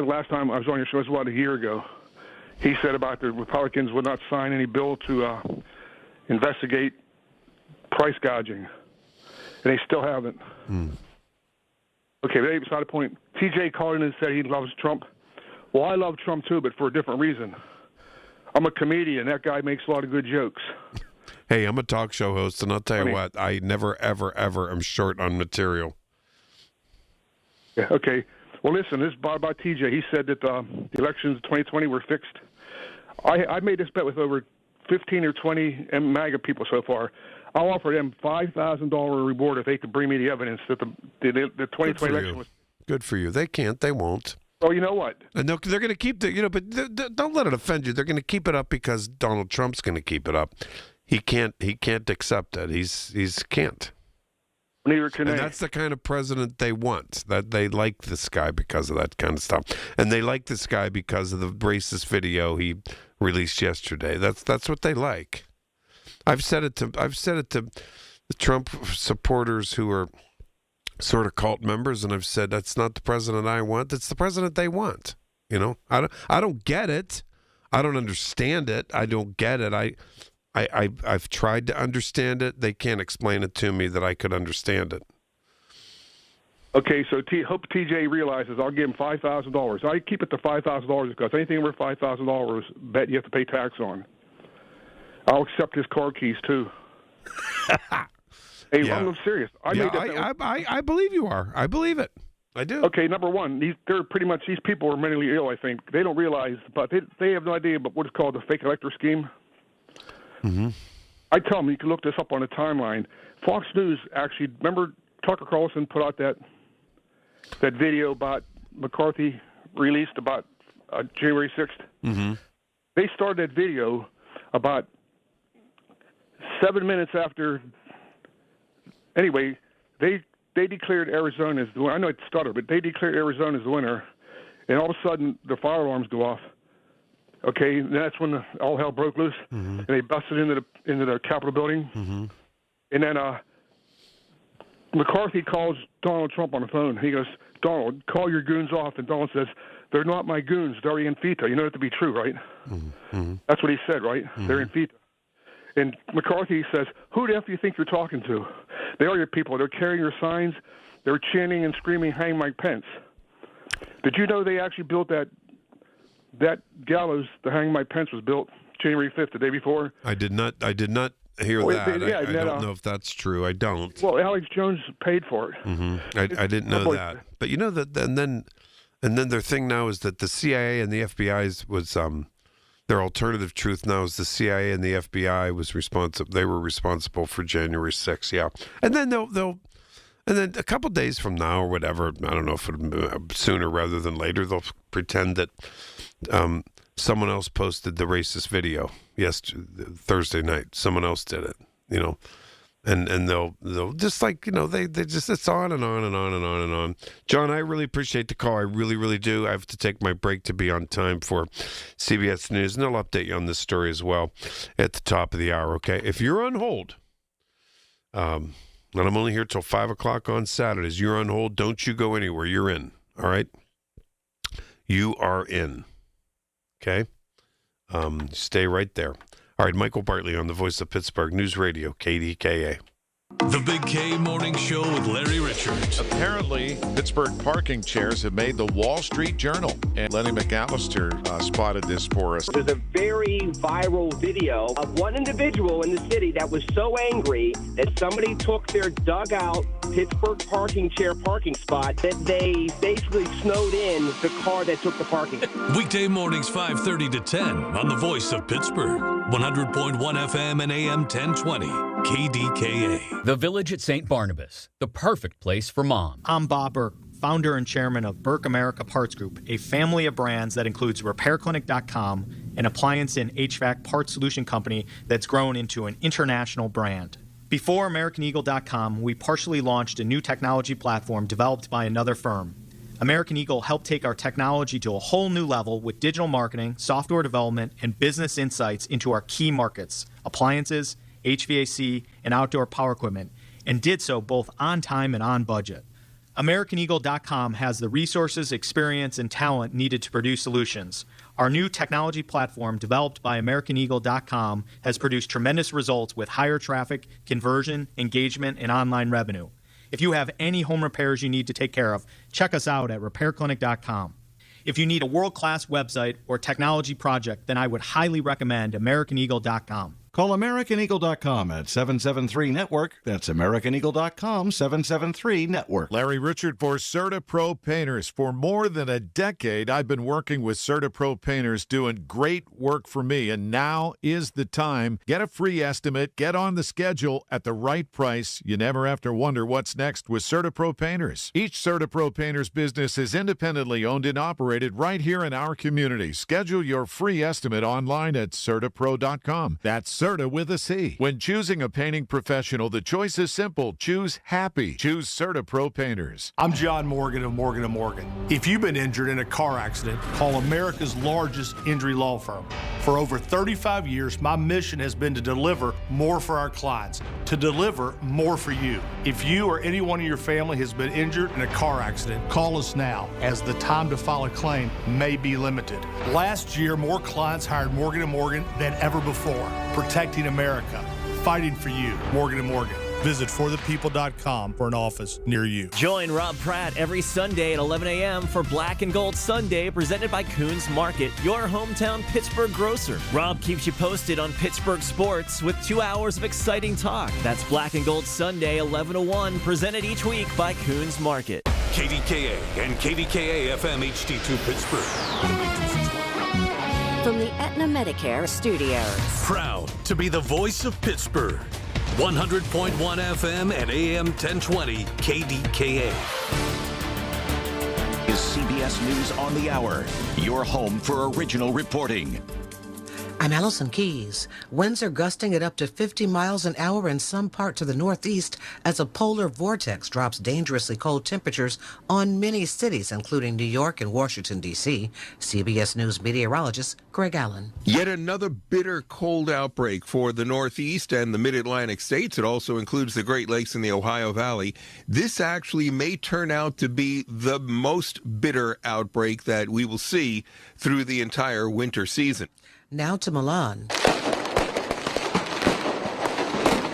Last time I was on your show, it was about a year ago. He said about the Republicans would not sign any bill to investigate price gouging, and they still haven't. Okay, but beside the point. TJ called in and said he loves Trump. Well, I love Trump too, but for a different reason. I'm a comedian. That guy makes a lot of good jokes. Hey, I'm a talk show host, and I'll tell you what, I never, ever, ever am short on material. Yeah, okay. Well, listen, this is about TJ. He said that the elections 2020 were fixed. I made this bet with over 15 or 20 MAGA people so far. I'll offer them $5,000 reward if they could bring me the evidence that the 2020 election was. Good for you. They can't. They won't. Well, you know what? And they're going to keep but don't let it offend you. They're going to keep it up because Donald Trump's going to keep it up. He can't accept it. He's can't. Neither can they. And that's the kind of president they want. That they like this guy because of that kind of stuff, and they like this guy because of the racist video he released yesterday. That's what they like. I've said it to the Trump supporters who are sort of cult members, and I've said that's not the president I want. That's the president they want. You know, I don't get it. I don't understand it. I don't get it. I've tried to understand it. They can't explain it to me that I could understand it. Okay, so hope TJ realizes I'll give him $5,000. I keep it to $5,000 because anything over $5,000, bet you have to pay tax on. I'll accept his car keys too. Hey, Yeah. I'm serious. I believe you are. I believe it. I do. Okay, number one, these people are mentally ill. I think they don't realize, but they have no idea about what is called the fake elector scheme. Mm-hmm. I tell them you can look this up on the timeline. Fox News actually, remember Tucker Carlson put out that video about McCarthy released about January 6th? Mm-hmm. They started that video about 7 minutes after. Anyway, they declared Arizona as the winner. I know it stuttered, but they declared Arizona as the winner, and all of a sudden the fire alarms go off. Okay, and that's when all hell broke loose, and they busted into the Capitol building. Mm-hmm. And then McCarthy calls Donald Trump on the phone. He goes, "Donald, call your goons off." And Donald says, "They're not my goons. They're Anfita." You know that to be true, right? Mm-hmm. That's what he said, right? Mm-hmm. They're Anfita. And McCarthy says, "Who the F do you think you're talking to? They are your people. They're carrying your signs. They're chanting and screaming, 'Hang Mike Pence.'" Did you know they actually built that gallows, the Hang Mike Pence, was built January 5th, the day before? I did not hear that. I don't know if that's true. I don't. Well, Alex Jones paid for it. Mm-hmm. I didn't know that. But you know that, and then their thing now is that the CIA and the FBI was their alternative truth now is the CIA and the FBI was responsible. They were responsible for January 6th. Yeah, and then and then a couple days from now or whatever, I don't know if it'll sooner rather than later, they'll pretend that someone else posted the racist video Thursday night. Someone else did it, you know, and they'll just like, you know, they just, it's on and on and on and on and on. John, I really appreciate the call. I really, really do. I have to take my break to be on time for CBS News, and they'll update you on this story as well at the top of the hour. Okay, if you're on hold, and I'm only here till 5 o'clock on Saturdays. You're on hold. Don't you go anywhere. You're in. All right. You are in. Okay. Stay right there. All right. Michael Bartley on the Voice of Pittsburgh News Radio, KDKA. The Big K Morning Show with Larry Richards. Apparently, Pittsburgh parking chairs have made the Wall Street Journal. And Lenny McAllister spotted this for us. There's a very viral video of one individual in the city that was so angry that somebody took their dugout Pittsburgh parking spot that they basically snowed in the car that took the parking. Weekday mornings 5:30 to 10 on the Voice of Pittsburgh. 100.1 FM and AM 1020. KDKA. The Village at St. Barnabas, the perfect place for mom. I'm Bob Burke, founder and chairman of Burke America Parts Group, a family of brands that includes RepairClinic.com, an appliance and HVAC parts solution company that's grown into an international brand. Before AmericanEagle.com, we partially launched a new technology platform developed by another firm. American Eagle helped take our technology to a whole new level with digital marketing, software development, and business insights into our key markets, appliances, HVAC, and outdoor power equipment, and did so both on time and on budget. AmericanEagle.com has the resources, experience, and talent needed to produce solutions. Our new technology platform, developed by AmericanEagle.com, has produced tremendous results with higher traffic, conversion, engagement, and online revenue. If you have any home repairs you need to take care of, check us out at RepairClinic.com. If you need a world-class website or technology project, then I would highly recommend AmericanEagle.com. Call AmericanEagle.com at 773-NETWORK. That's AmericanEagle.com, 773-NETWORK. Larry Richard for CertaPro Painters. For more than a decade, I've been working with CertaPro Painters doing great work for me, and now is the time. Get a free estimate, get on the schedule at the right price. You never have to wonder what's next with CertaPro Painters. Each CertaPro Painters business is independently owned and operated right here in our community. Schedule your free estimate online at CertaPro.com. That's Certa with a C. When choosing a painting professional, the choice is simple. Choose happy. Choose CertaPro Painters. I'm John Morgan of Morgan & Morgan. If you've been injured in a car accident, call America's largest injury law firm. For over 35 years, my mission has been to deliver more for our clients, to deliver more for you. If you or anyone in your family has been injured in a car accident, call us now, as the time to file a claim may be limited. Last year, more clients hired Morgan & Morgan than ever before. Protecting America, fighting for you. Morgan & Morgan. Visit forthepeople.com for an office near you. Join Rob Pratt every Sunday at 11 a.m. for Black and Gold Sunday, presented by Coons Market, your hometown Pittsburgh grocer. Rob keeps you posted on Pittsburgh sports with 2 hours of exciting talk. That's Black and Gold Sunday, 11 to 1, presented each week by Coons Market. KDKA and KDKA-FM HD2 Pittsburgh. From the Aetna Medicare Studios. Proud to be the voice of Pittsburgh. 100.1 FM and AM 1020 KDKA. Is CBS News on the Hour, your home for original reporting. I'm Allison Keys. Winds are gusting at up to 50 miles an hour in some parts of the Northeast as a polar vortex drops dangerously cold temperatures on many cities, including New York and Washington, D.C. CBS News meteorologist Greg Allen. Yet another bitter cold outbreak for the Northeast and the Mid-Atlantic states. It also includes the Great Lakes and the Ohio Valley. This actually may turn out to be the most bitter outbreak that we will see through the entire winter season. Now to Milan,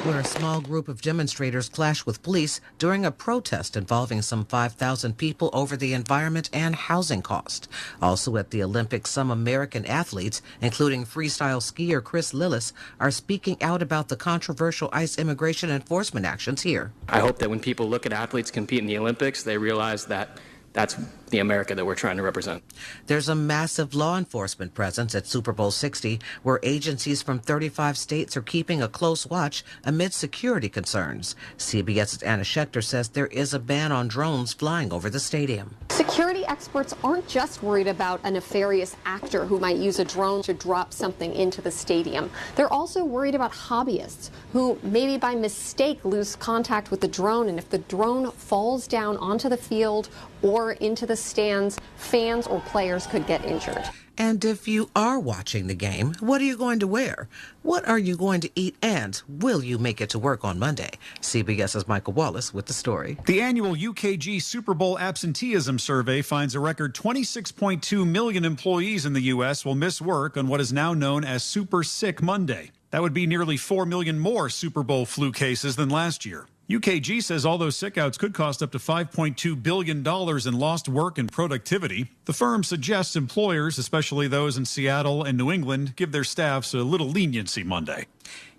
where a small group of demonstrators clashed with police during a protest involving some 5,000 people over the environment and housing cost. Also at the Olympics, some American athletes, including freestyle skier Chris Lillis, are speaking out about the controversial ICE immigration enforcement actions here. I hope that when people look at athletes compete in the Olympics, they realize that that's the America that we're trying to represent. There's a massive law enforcement presence at Super Bowl 60, where agencies from 35 states are keeping a close watch amid security concerns. CBS's Anna Schechter says there is a ban on drones flying over the stadium. Security experts aren't just worried about a nefarious actor who might use a drone to drop something into the stadium. They're also worried about hobbyists who maybe by mistake lose contact with the drone, and if the drone falls down onto the field or into the stands, fans or players could get injured. And if you are watching the game, what are you going to wear? What are you going to eat? And will you make it to work on Monday? CBS's Michael Wallace with the story. The annual UKG Super Bowl absenteeism survey finds a record 26.2 million employees in the U.S. will miss work on what is now known as Super Sick Monday. That would be nearly 4 million more Super Bowl flu cases than last year. UKG says all those sickouts could cost up to $5.2 billion in lost work and productivity. The firm suggests employers, especially those in Seattle and New England, give their staffs a little leniency Monday.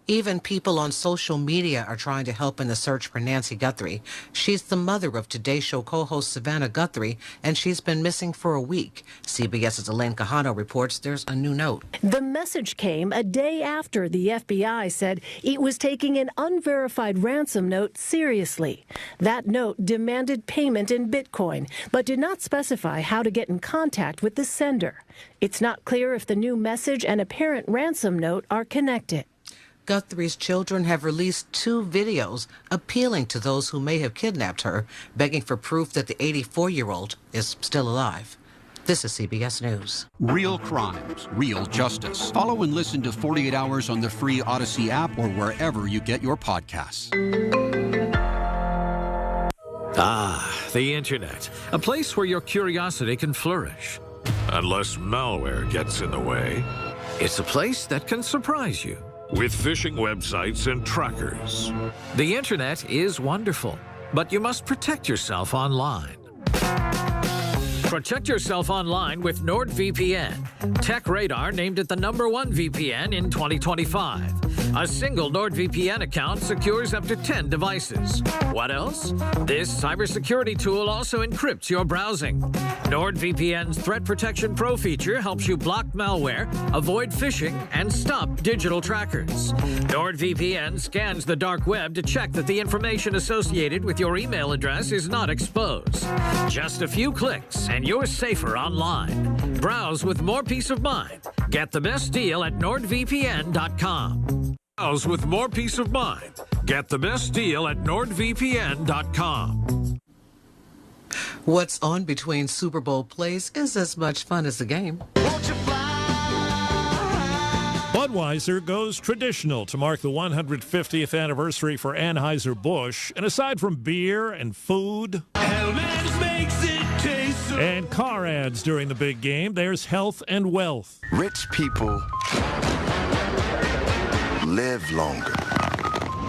Even people on social media are trying to help in the search for Nancy Guthrie. She's the mother of Today Show co-host Savannah Guthrie, and she's been missing for a week. CBS's Elaine Quijano reports there's a new note. The message came a day after the FBI said it was taking an unverified ransom note seriously. That note demanded payment in Bitcoin, but did not specify how to get in contact with the sender. It's not clear if the new message and apparent ransom note are connected. Guthrie's children have released 2 videos appealing to those who may have kidnapped her, begging for proof that the 84-year-old is still alive. This is CBS News. Real crimes, real justice. Follow and listen to 48 Hours on the free Odyssey app or wherever you get your podcasts. Ah, the Internet. A place where your curiosity can flourish. Unless malware gets in the way. It's a place that can surprise you with phishing websites and trackers. The Internet is wonderful, but you must protect yourself online. Protect yourself online with NordVPN. TechRadar named it the #1 VPN in 2025. A single NordVPN account secures up to 10 devices. What else? This cybersecurity tool also encrypts your browsing. NordVPN's Threat Protection Pro feature helps you block malware, avoid phishing, and stop digital trackers. NordVPN scans the dark web to check that the information associated with your email address is not exposed. Just a few clicks and you're safer online. Browse with more peace of mind. Get the best deal at NordVPN.com. Browse with more peace of mind. Get the best deal at NordVPN.com. What's on between Super Bowl plays is as much fun as the game. Budweiser goes traditional to mark the 150th anniversary for Anheuser-Busch. And aside from beer and food and car ads during the big game, there's health and wealth. Rich people live longer.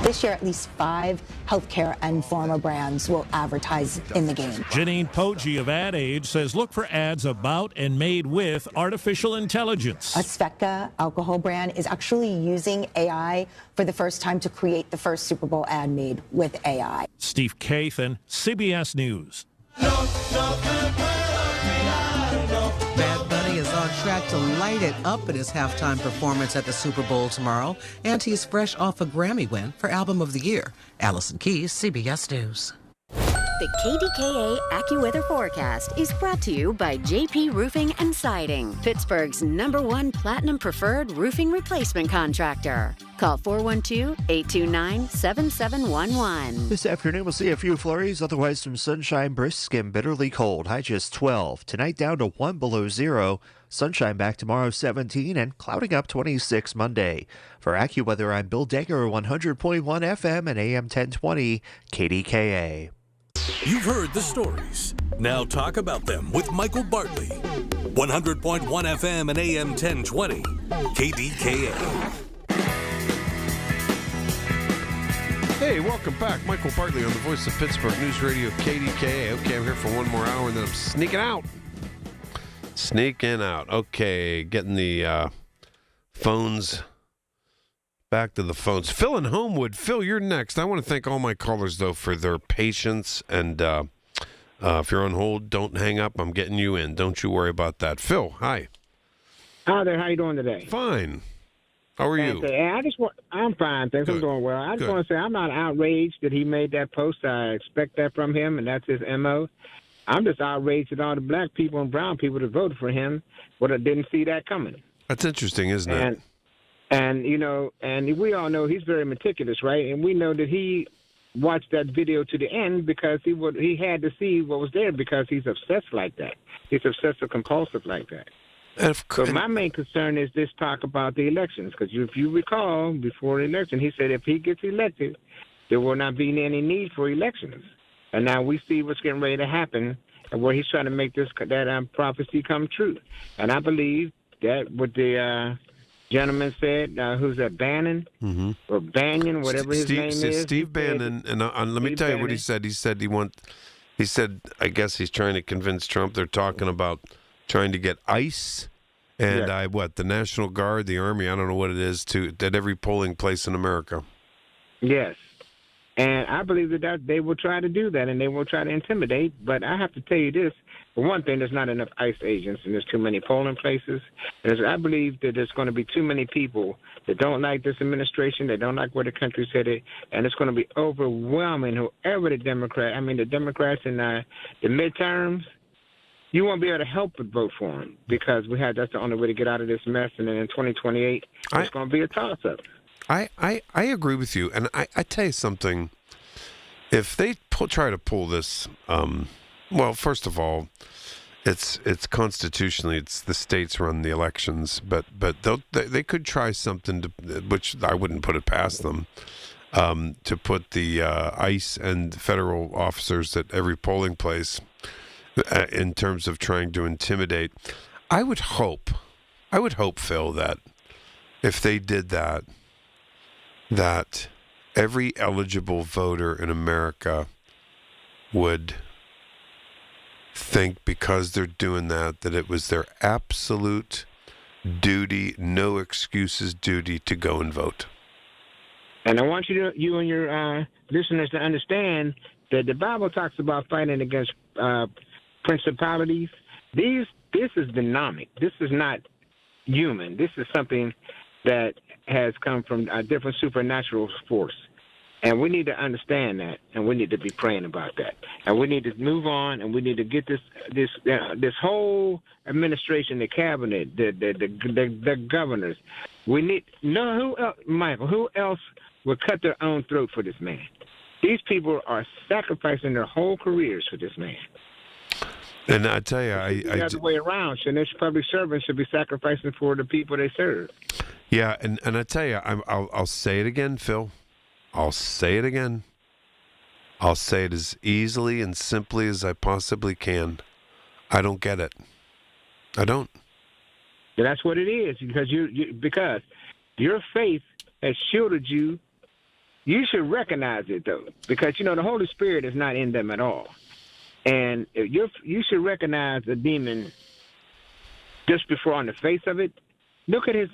This year, at least 5 healthcare and pharma brands will advertise in the game. Janine Poggi of Ad Age says look for ads about and made with artificial intelligence. A Svedka alcohol brand is actually using AI for the first time to create the first Super Bowl ad made with AI. Steve Kathan, CBS News. Bad Bunny is on track to light it up in his halftime performance at the Super Bowl tomorrow, and he's fresh off a Grammy win for Album of the Year. Allison Keyes, CBS News. The KDKA AccuWeather forecast is brought to you by JP Roofing and Siding, Pittsburgh's #1 Platinum Preferred Roofing Replacement Contractor. Call 412-829-7711. This afternoon, we'll see a few flurries, otherwise some sunshine, brisk and bitterly cold. High just 12. Tonight down to 1 below 0. Sunshine back tomorrow 17 and clouding up 26 Monday. For AccuWeather, I'm Bill Decker, 100.1 FM and AM 1020 KDKA. You've heard the stories. Now talk about them with Michael Bartley. 100.1 FM and AM 1020 KDKA. Hey, welcome back. Michael Bartley on the voice of Pittsburgh News Radio KDKA. Okay, I'm here for one more hour and then I'm sneaking out. Okay, getting the phones. Back to the phones. Phil in Homewood. Phil, you're next. I want to thank all my callers, though, for their patience. And if you're on hold, don't hang up. I'm getting you in. Don't you worry about that. Phil, hi. Hi there. How you doing today? Fine. How are you? I'm fine. Thanks. Good. I'm doing well. I just Good. want to say I'm not outraged that he made that post. I expect that from him, and that's his MO. I'm just outraged at all the black people and brown people that voted for him, but I didn't see that coming. That's interesting, isn't it? And you know, and we all know he's very meticulous, right? And we know that he watched that video to the end because he had to see what was there because he's obsessed like that. He's obsessive compulsive like that. So my main concern is this talk about the elections, because if you recall, before the election, he said if he gets elected, there will not be any need for elections. And now we see what's getting ready to happen, and where he's trying to make that prophecy come true. And I believe that what the gentleman said, who's that, Bannon or Banyan, whatever his name is. Steve Bannon, and let me tell you what he said. He said I guess he's trying to convince Trump. They're talking about trying to get ICE and the National Guard, the Army, I don't know what it is, at every polling place in America. Yes. And I believe that they will try to do that, and they will try to intimidate. But I have to tell you this. For one thing, there's not enough ICE agents, and there's too many polling places. And I believe that there's going to be too many people that don't like this administration, that don't like where the country's headed, and it's going to be overwhelming. Whoever the Democrats in the midterms, you won't be able to help but vote for them, because that's the only way to get out of this mess. And then in 2028, it's going to be a toss-up. I agree with you, and I tell you something. If they try to pull this, well, first of all, it's constitutionally, it's the states run the elections, but they could try something which I wouldn't put it past them, to put the ICE and federal officers at every polling place in terms of trying to intimidate. I would hope, Phil, that if they did that every eligible voter in America would think, because they're doing that it was their absolute duty, no excuses duty, to go and vote. And I want you and your listeners to understand that the Bible talks about fighting against principalities. This is dynamic. This is not human. This is something that has come from a different supernatural force. And we need to understand that, and we need to be praying about that. And we need to move on, and we need to get this whole administration, the cabinet, the governors. We need who else, Michael? Who else would cut their own throat for this man? These people are sacrificing their whole careers for this man. And I tell you, the other way around. So this public servants should be sacrificing for the people they serve. Yeah, and I tell you, I'll say it again, Phil. I'll say it again. I'll say it as easily and simply as I possibly can. I don't get it. I don't. That's what it is, because because your faith has shielded you. You should recognize it, though, because the Holy Spirit is not in them at all. And you should recognize a demon just before on the face of it. Look at his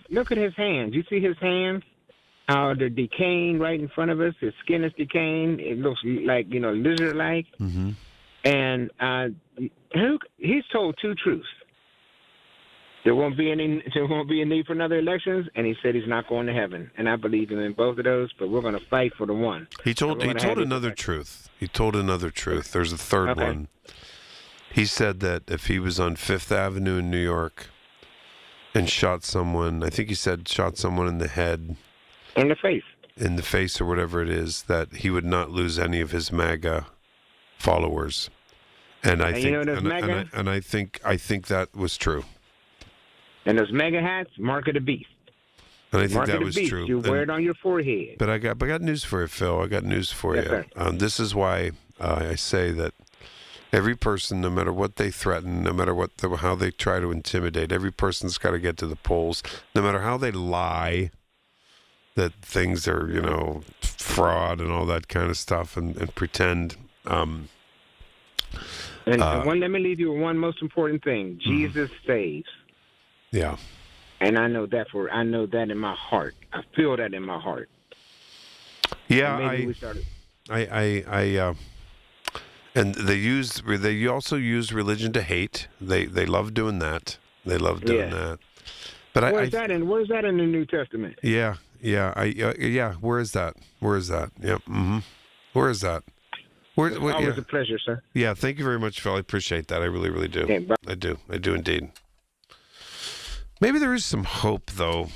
hands. You see his hands? How they're decaying right in front of us. His skin is decaying. It looks like lizard-like. Mm-hmm. And he's told two truths. There won't be a need for another elections, and he said he's not going to heaven. And I believe him in both of those, but we're going to fight for the one. He told another truth. He told another truth. There's a third one. He said that if he was on Fifth Avenue in New York and shot someone, I think he said shot someone in the head. In the face or whatever it is, that he would not lose any of his MAGA followers. And I think that was true. And those MAGA hats, mark of the beast. And I think that was true. You wear it on your forehead. But I got news for you, Phil. I got news for you. Sir. This is why I say that every person, no matter what they threaten, no matter how they try to intimidate, every person's got to get to the polls. No matter how they lie that things are, fraud and all that kind of stuff, and pretend. Let me leave you with one most important thing. Jesus saves. Yeah. And I know that in my heart. I feel that in my heart. Yeah, and they also use religion to hate. They love doing that. They love doing that. But where's that in the New Testament? Yeah. Where is that? Yep. Mm-hmm. Where is that? Always a pleasure, sir. Yeah, thank you very much, Phil. I appreciate that. I really, really do. Okay, I do indeed. Maybe there is some hope, though.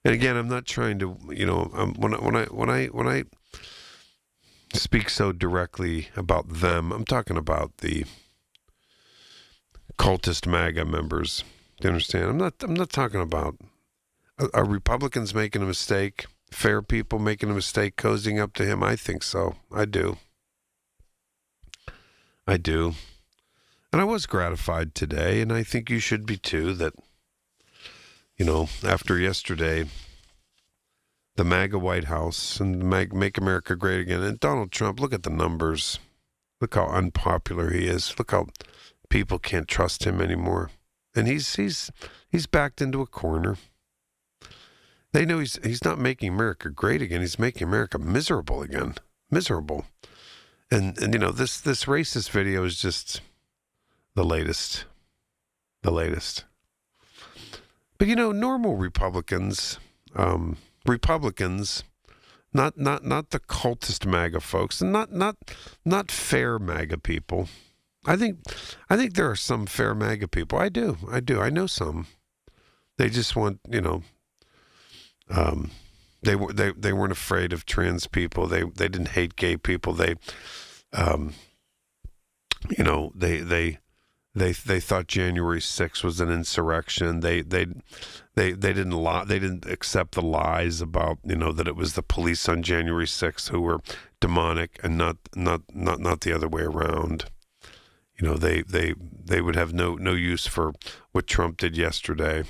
And again, I'm not trying to, when I speak so directly about them, I'm talking about the cultist MAGA members. Do you understand? I'm not talking about are Republicans making a mistake, fair people making a mistake, cozying up to him. I think so. I do. And I was gratified today, and I think you should be too, that, after yesterday, the MAGA White House and Make America Great Again, and Donald Trump, look at the numbers. Look how unpopular he is. Look how people can't trust him anymore. And he's backed into a corner. They know he's not making America great again. He's making America miserable again. Miserable. And this racist video is just the latest. The latest. But normal Republicans, not the cultist MAGA folks, and not fair MAGA people. I think there are some fair MAGA people. I do. I know some. They just want, they weren't afraid of trans people. They didn't hate gay people. They thought January 6th was an insurrection. They didn't lie. They didn't accept the lies about that it was the police on January 6th who were demonic, and not the other way around. They would have no use for what Trump did yesterday.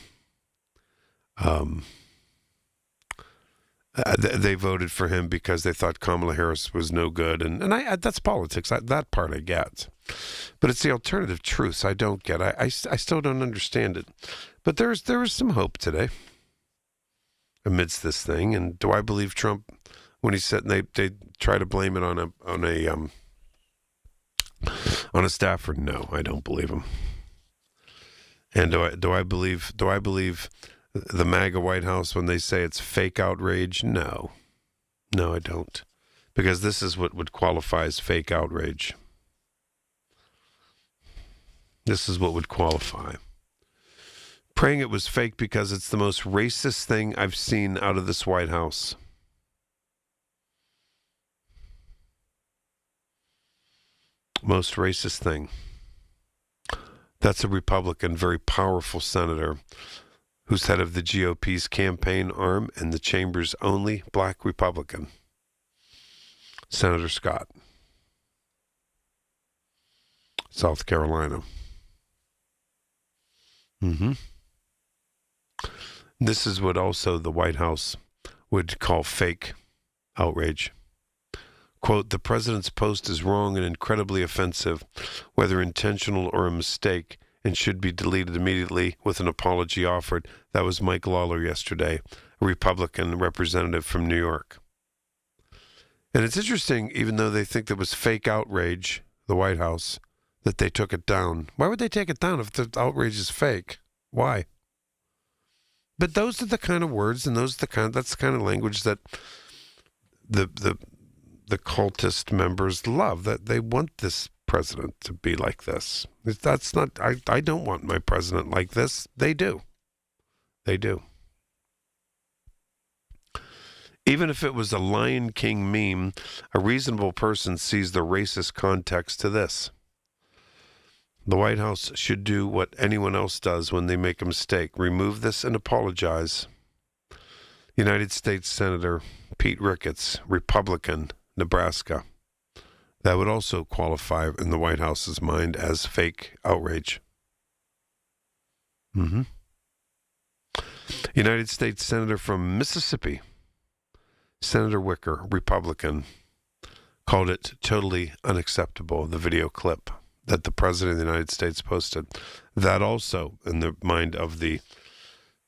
They voted for him because they thought Kamala Harris was no good, and that's politics. That part I get, but it's the alternative truths I don't get. I still don't understand it. But there was some hope today amidst this thing. And do I believe Trump when he said they try to blame it on a staffer? No, I don't believe him. And do I believe the MAGA White House when they say it's fake outrage? No, I don't, because this is what would qualify as fake outrage. This is what would qualify. Praying it was fake because it's the most racist thing I've seen out of this White House. Most racist thing. That's a Republican, very powerful senator who's head of the GOP's campaign arm and the chamber's only black Republican, Senator Scott, South Carolina. This is what also the White House would call fake outrage. Quote, the president's post is wrong and incredibly offensive, whether intentional or a mistake, and should be deleted immediately with an apology offered. That was Mike Lawler yesterday, a Republican representative from New York. And it's interesting, even though they think that was fake outrage, the White House, that they took it down. Why would they take it down if the outrage is fake? Why? But those are the kind of words, and that's the kind of language that the cultist members love, that they want this president to be like this. That's not, I don't want my president like this. They do. Even if it was a Lion King meme, a reasonable person sees the racist context to this. The White House should do what anyone else does when they make a mistake. Remove this and apologize. United States Senator Pete Ricketts, Republican, Nebraska. That would also qualify in the White House's mind as fake outrage. United States Senator from Mississippi, Senator Wicker, Republican, called it totally unacceptable, the video clip that the President of the United States posted. That also, in the mind of the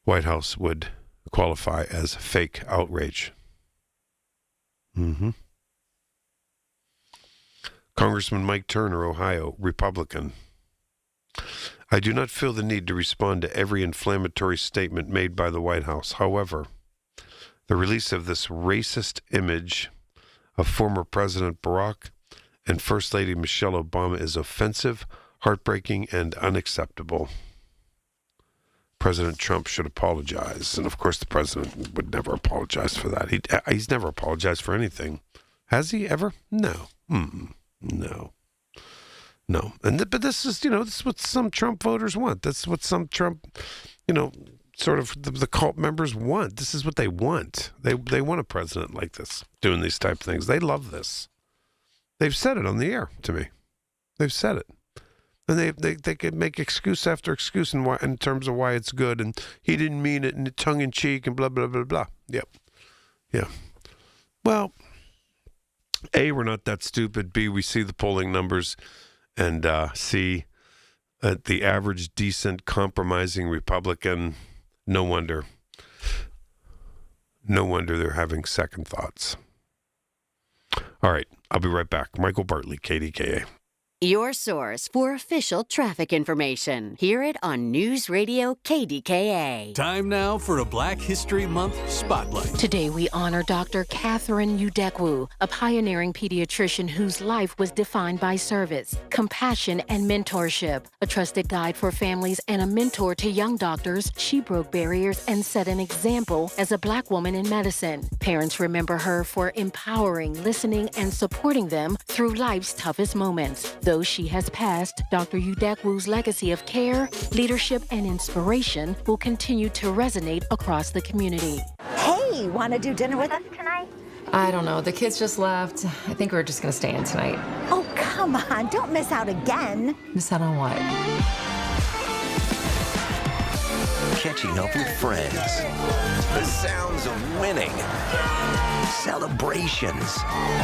White House, would qualify as fake outrage. Congressman Mike Turner, Ohio, Republican. I do not feel the need to respond to every inflammatory statement made by the White House. However, the release of this racist image of former President Barack and First Lady Michelle Obama is offensive, heartbreaking, and unacceptable. President Trump should apologize. And of course, the president would never apologize for that. He's never apologized for anything. Has he ever? No. No. No. But this is, this is what some Trump voters want. That's what some Trump, sort of the cult members want. This is what they want. They want a president like this, doing these type of things. They love this. They've said it on the air to me. They've said it. And they can make excuse after excuse in terms of why it's good, and he didn't mean it, and tongue in cheek, and blah blah blah blah. Yep, yeah. Well, A, we're not that stupid. B, we see the polling numbers, and C, the average decent compromising Republican. No wonder they're having second thoughts. All right, I'll be right back. Michael Bartley, KDKA. Your source for official traffic information. Hear it on News Radio KDKA. Time now for a Black History Month Spotlight. Today we honor Dr. Catherine Udekwu, a pioneering pediatrician whose life was defined by service, compassion, and mentorship. A trusted guide for families and a mentor to young doctors, she broke barriers and set an example as a Black woman in medicine. Parents remember her for empowering, listening, and supporting them through life's toughest moments. Though she has passed, Dr. Udekwu's legacy of care, leadership, and inspiration will continue to resonate across the community. Hey, want to do dinner with us tonight? I don't know. The kids just left. I think we're just going to stay in tonight. Oh, come on. Don't miss out again. Miss out on what? Catching up with friends. The sounds of winning. Celebrations.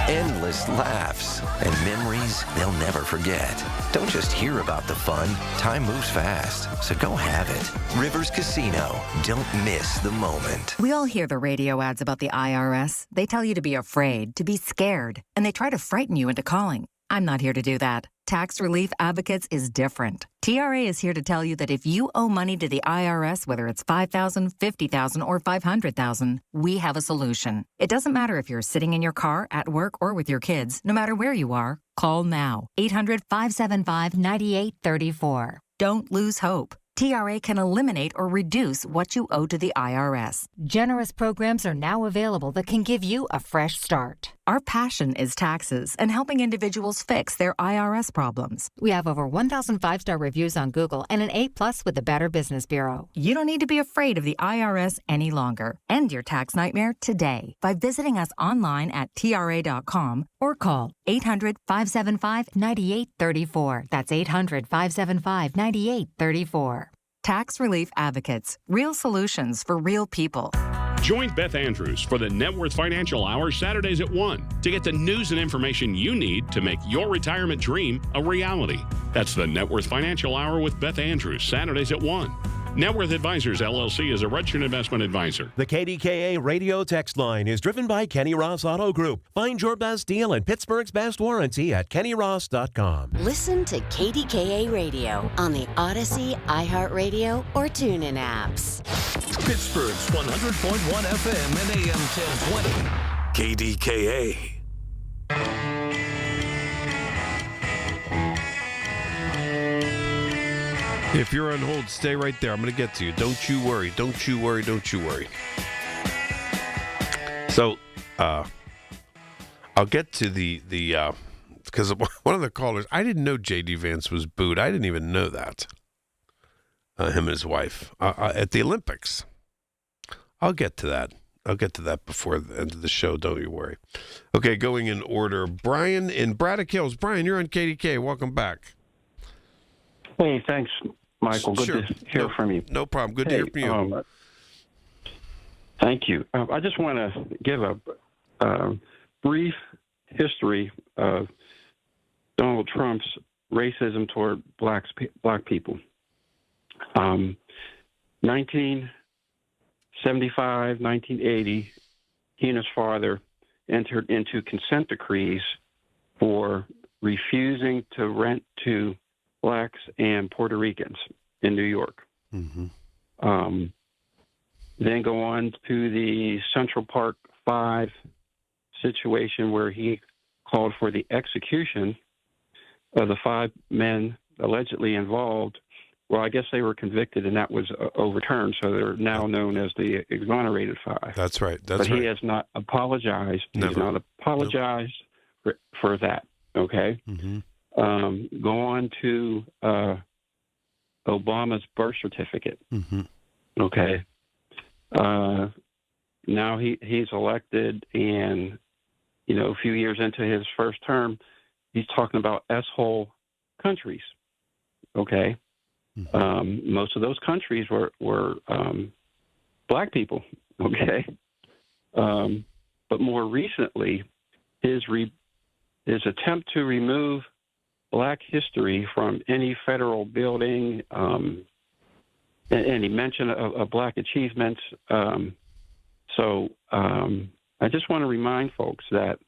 Endless laughs. And memories they'll never forget. Don't just hear about the fun. Time moves fast, so go have it. Rivers Casino. Don't miss the moment. We all hear the radio ads about the IRS. They tell you to be afraid, to be scared, and they try to frighten you into calling. I'm not here to do that. Tax Relief Advocates is different. TRA is here to tell you that if you owe money to the IRS, whether it's $5,000, $50,000, or $500,000, we have a solution. It doesn't matter if you're sitting in your car, at work, or with your kids. No matter where you are, call now. 800-575-9834. Don't lose hope. TRA can eliminate or reduce what you owe to the IRS. Generous programs are now available that can give you a fresh start. Our passion is taxes and helping individuals fix their IRS problems. We have over 1,000 5-star reviews on Google and an A+ with the Better Business Bureau. You don't need to be afraid of the IRS any longer. End your tax nightmare today by visiting us online at TRA.com or call 800-575-9834. That's 800-575-9834. Tax Relief Advocates. Real solutions for real people. Join Beth Andrews for the Net Worth Financial Hour Saturdays at 1 to get the news and information you need to make your retirement dream a reality. That's the Net Worth Financial Hour with Beth Andrews, Saturdays at 1. Net Worth Advisors, LLC is a registered investment advisor. The KDKA radio text line is driven by Kenny Ross Auto Group. Find your best deal and Pittsburgh's best warranty at KennyRoss.com. Listen to KDKA Radio on the Odyssey, iHeartRadio, or TuneIn apps. Pittsburgh's 100.1 FM and AM 1020. KDKA. If you're on hold, stay right there. I'm going to get to you. Don't you worry. Don't you worry. Don't you worry. So, I'll get to the because one of the callers, I didn't know J.D. Vance was booed. I didn't even know that. Him and his wife at the Olympics. I'll get to that. I'll get to that before the end of the show. Don't you worry. Okay, going in order. Brian in Braddock Hills. Brian, you're on KDK. Welcome back. Hey, thanks, Michael. Good to hear from you. No problem. Good to hear from you. Thank you. I just want to give a brief history of Donald Trump's racism toward black people. 1975, 1980, he and his father entered into consent decrees for refusing to rent to blacks and Puerto Ricans in New York. Mm-hmm. Then go on to the Central Park 5 situation where he called for the execution of the 5 men allegedly involved. Well, I guess they were convicted and that was overturned, so they're now known as the exonerated 5. That's right. But he has not apologized. Never. He's not apologized for that, okay? Mm-hmm. Go on to Obama's birth certificate. Mm-hmm. Okay. Now he's elected, and a few years into his first term, he's talking about S-hole countries. Okay. Mm-hmm. Most of those countries were black people. Okay. But more recently, his attempt to remove black history from any federal building, and he mentioned of black achievements. So I just want to remind folks that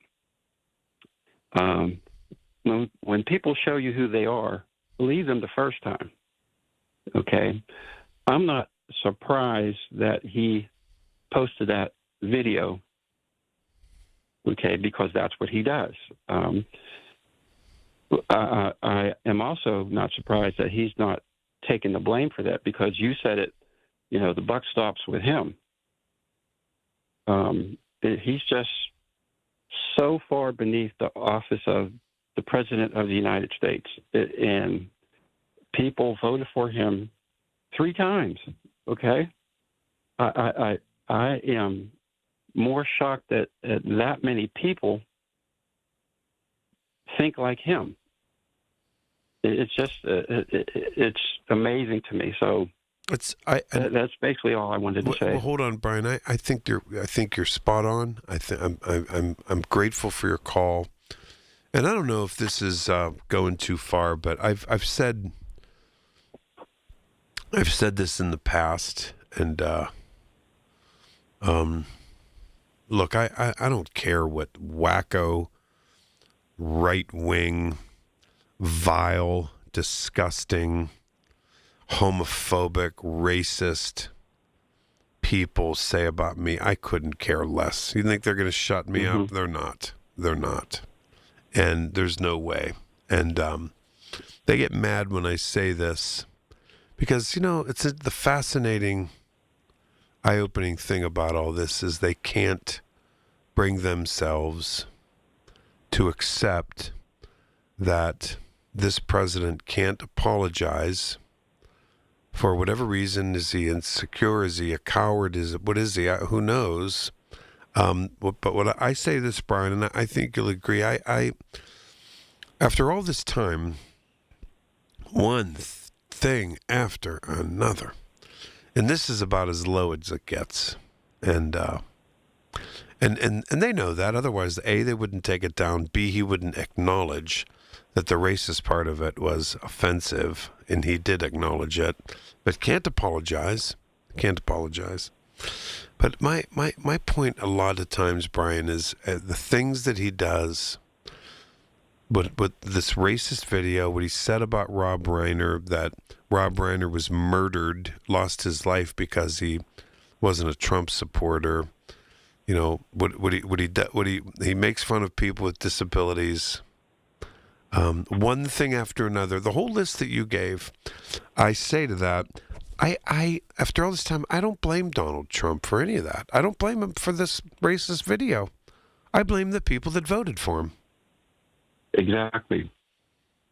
when people show you who they are, believe them the first time. Okay? I'm not surprised that he posted that video, okay, because that's what he does. I am also not surprised that he's not taking the blame for that, because you said it, the buck stops with him. He's just so far beneath the office of the President of the United States. And people voted for him 3 times, okay? I am more shocked that that many people think like him. It's just it's amazing to me. So that's basically all I wanted to say. Well, hold on, Brian. I think you're spot on. I'm grateful for your call, and I don't know if this is going too far, but I've said this in the past, and look, I don't care what wacko, right-wing, vile, disgusting, homophobic, racist people say about me. I couldn't care less. You think they're going to shut me up? They're not. They're not. And there's no way. And they get mad when I say this because, it's the fascinating, eye-opening thing about all this is they can't bring themselves to accept that this president can't apologize for whatever reason. Is he insecure? Is he a coward? What is he? Who knows? But what I say this, Brian, and I think you'll agree. I after all this time, one thing after another, and this is about as low as it gets, and they know that. Otherwise, A, they wouldn't take it down. B, he wouldn't acknowledge that the racist part of it was offensive, and he did acknowledge it, but can't apologize. But my point a lot of times, Brian, is the things that he does, with this racist video, what he said about Rob Reiner, that Rob Reiner was murdered, lost his life because he wasn't a Trump supporter. What he makes fun of people with disabilities. One thing after another, the whole list that you gave, I say to that, I after all this time, I don't blame Donald Trump for any of that. I don't blame him for this racist video. I blame the people that voted for him. Exactly.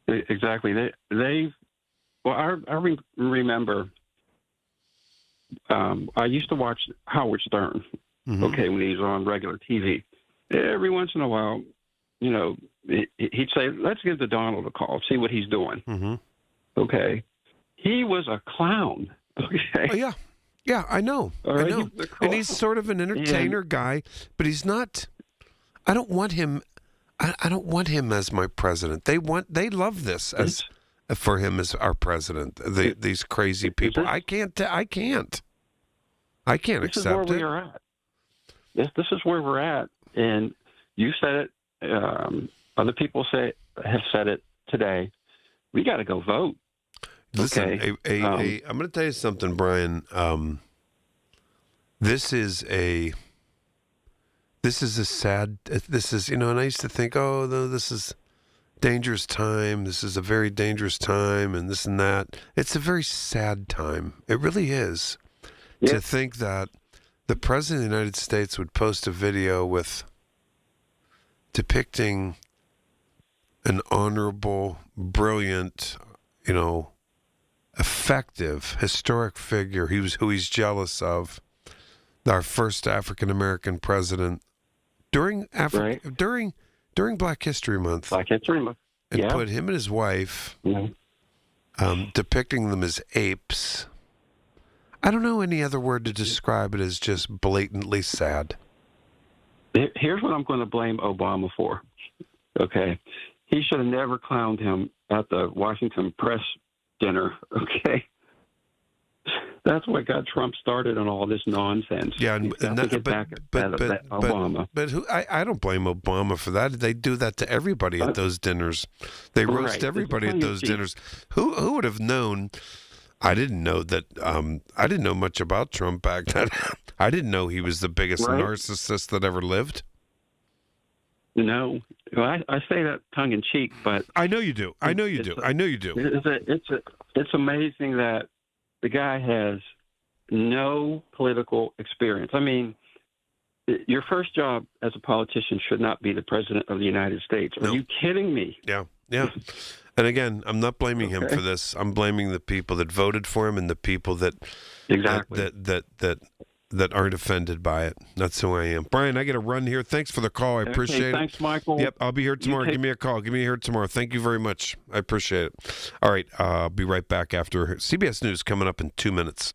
I remember, I used to watch Howard Stern, okay, when he was on regular TV. Every once in a while, he'd say, let's give the Donald a call, see what he's doing. Okay. He was a clown. Okay. Oh, yeah. Yeah, I know. Right, I know. And he's sort of an entertainer guy, but he's not. I don't want him. I don't want him as my president. They love this as for him as our president. These crazy people. I can't accept it. This is where we are at. This is where we're at. And you said it. Other people have said it today. We got to go vote. Listen, okay. I'm going to tell you something, Brian. This is a sad. And I used to think, this is dangerous time. This is a very dangerous time, and this and that. It's a very sad time. It really is. Yeah. To think that the President of the United States would post a video depicting an honorable, brilliant, effective, historic figure. He was who he's jealous of. Our first African American president during Black History Month. Black History Month. And put him and his wife, depicting them as apes. I don't know any other word to describe it as just blatantly sad. Here's what I'm going to blame Obama for. Okay. He should have never clowned him at the Washington press dinner. Okay. That's what got Trump started on all this nonsense. Yeah, but Obama. But I don't blame Obama for that. They do that to everybody at those dinners. They roast everybody at those dinners. Who would have known? I didn't know that. I didn't know much about Trump back then. I didn't know he was the biggest narcissist that ever lived. No, well, I say that tongue in cheek, but I know you do. I know you do. It's amazing that the guy has no political experience. I mean, your first job as a politician should not be the president of the United States. Are you kidding me? Yeah. And again, I'm not blaming him for this. I'm blaming the people that voted for him and the people that that aren't offended by it. That's who I am. Brian, I got to run here. Thanks for the call. I appreciate it. Thanks, Michael. Yep, I'll be here tomorrow. Give me a call. Give me here tomorrow. Thank you very much. I appreciate it. All right, I'll be right back after CBS News coming up in 2 minutes.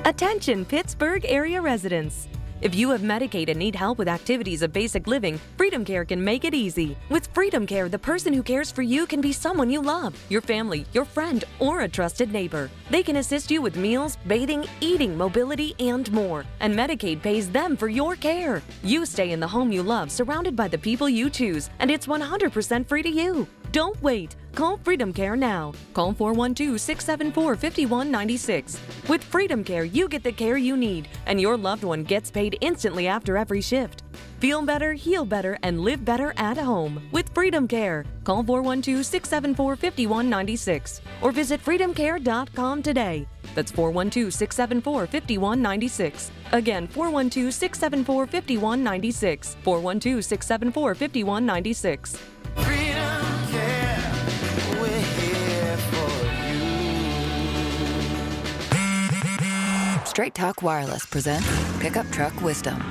Attention, Pittsburgh area residents. If you have Medicaid and need help with activities of basic living, Freedom Care can make it easy. With Freedom Care, the person who cares for you can be someone you love, your family, your friend, or a trusted neighbor. They can assist you with meals, bathing, eating, mobility, and more. And Medicaid pays them for your care. You stay in the home you love, surrounded by the people you choose, and it's 100% free to you. Don't wait. Call Freedom Care now. Call 412-674-5196. With Freedom Care, you get the care you need, and your loved one gets paid instantly after every shift. Feel better, heal better, and live better at home with Freedom Care. Call 412-674-5196 or visit freedomcare.com today. That's 412-674-5196. Again, 412-674-5196. 412-674-5196. Straight Talk Wireless presents Pickup Truck Wisdom.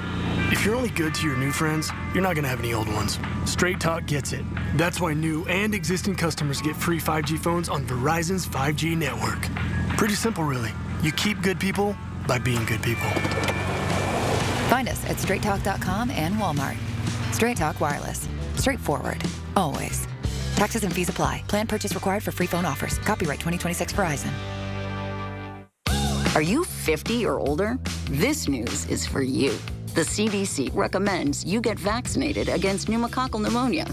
If you're only good to your new friends, you're not going to have any old ones. Straight Talk gets it. That's why new and existing customers get free 5G phones on Verizon's 5G network. Pretty simple, really. You keep good people by being good people. Find us at straighttalk.com and Walmart. Straight Talk Wireless. Straightforward. Always. Taxes and fees apply. Plan purchase required for free phone offers. Copyright 2026 Verizon. Are you 50 or older? This news is for you. The CDC recommends you get vaccinated against pneumococcal pneumonia.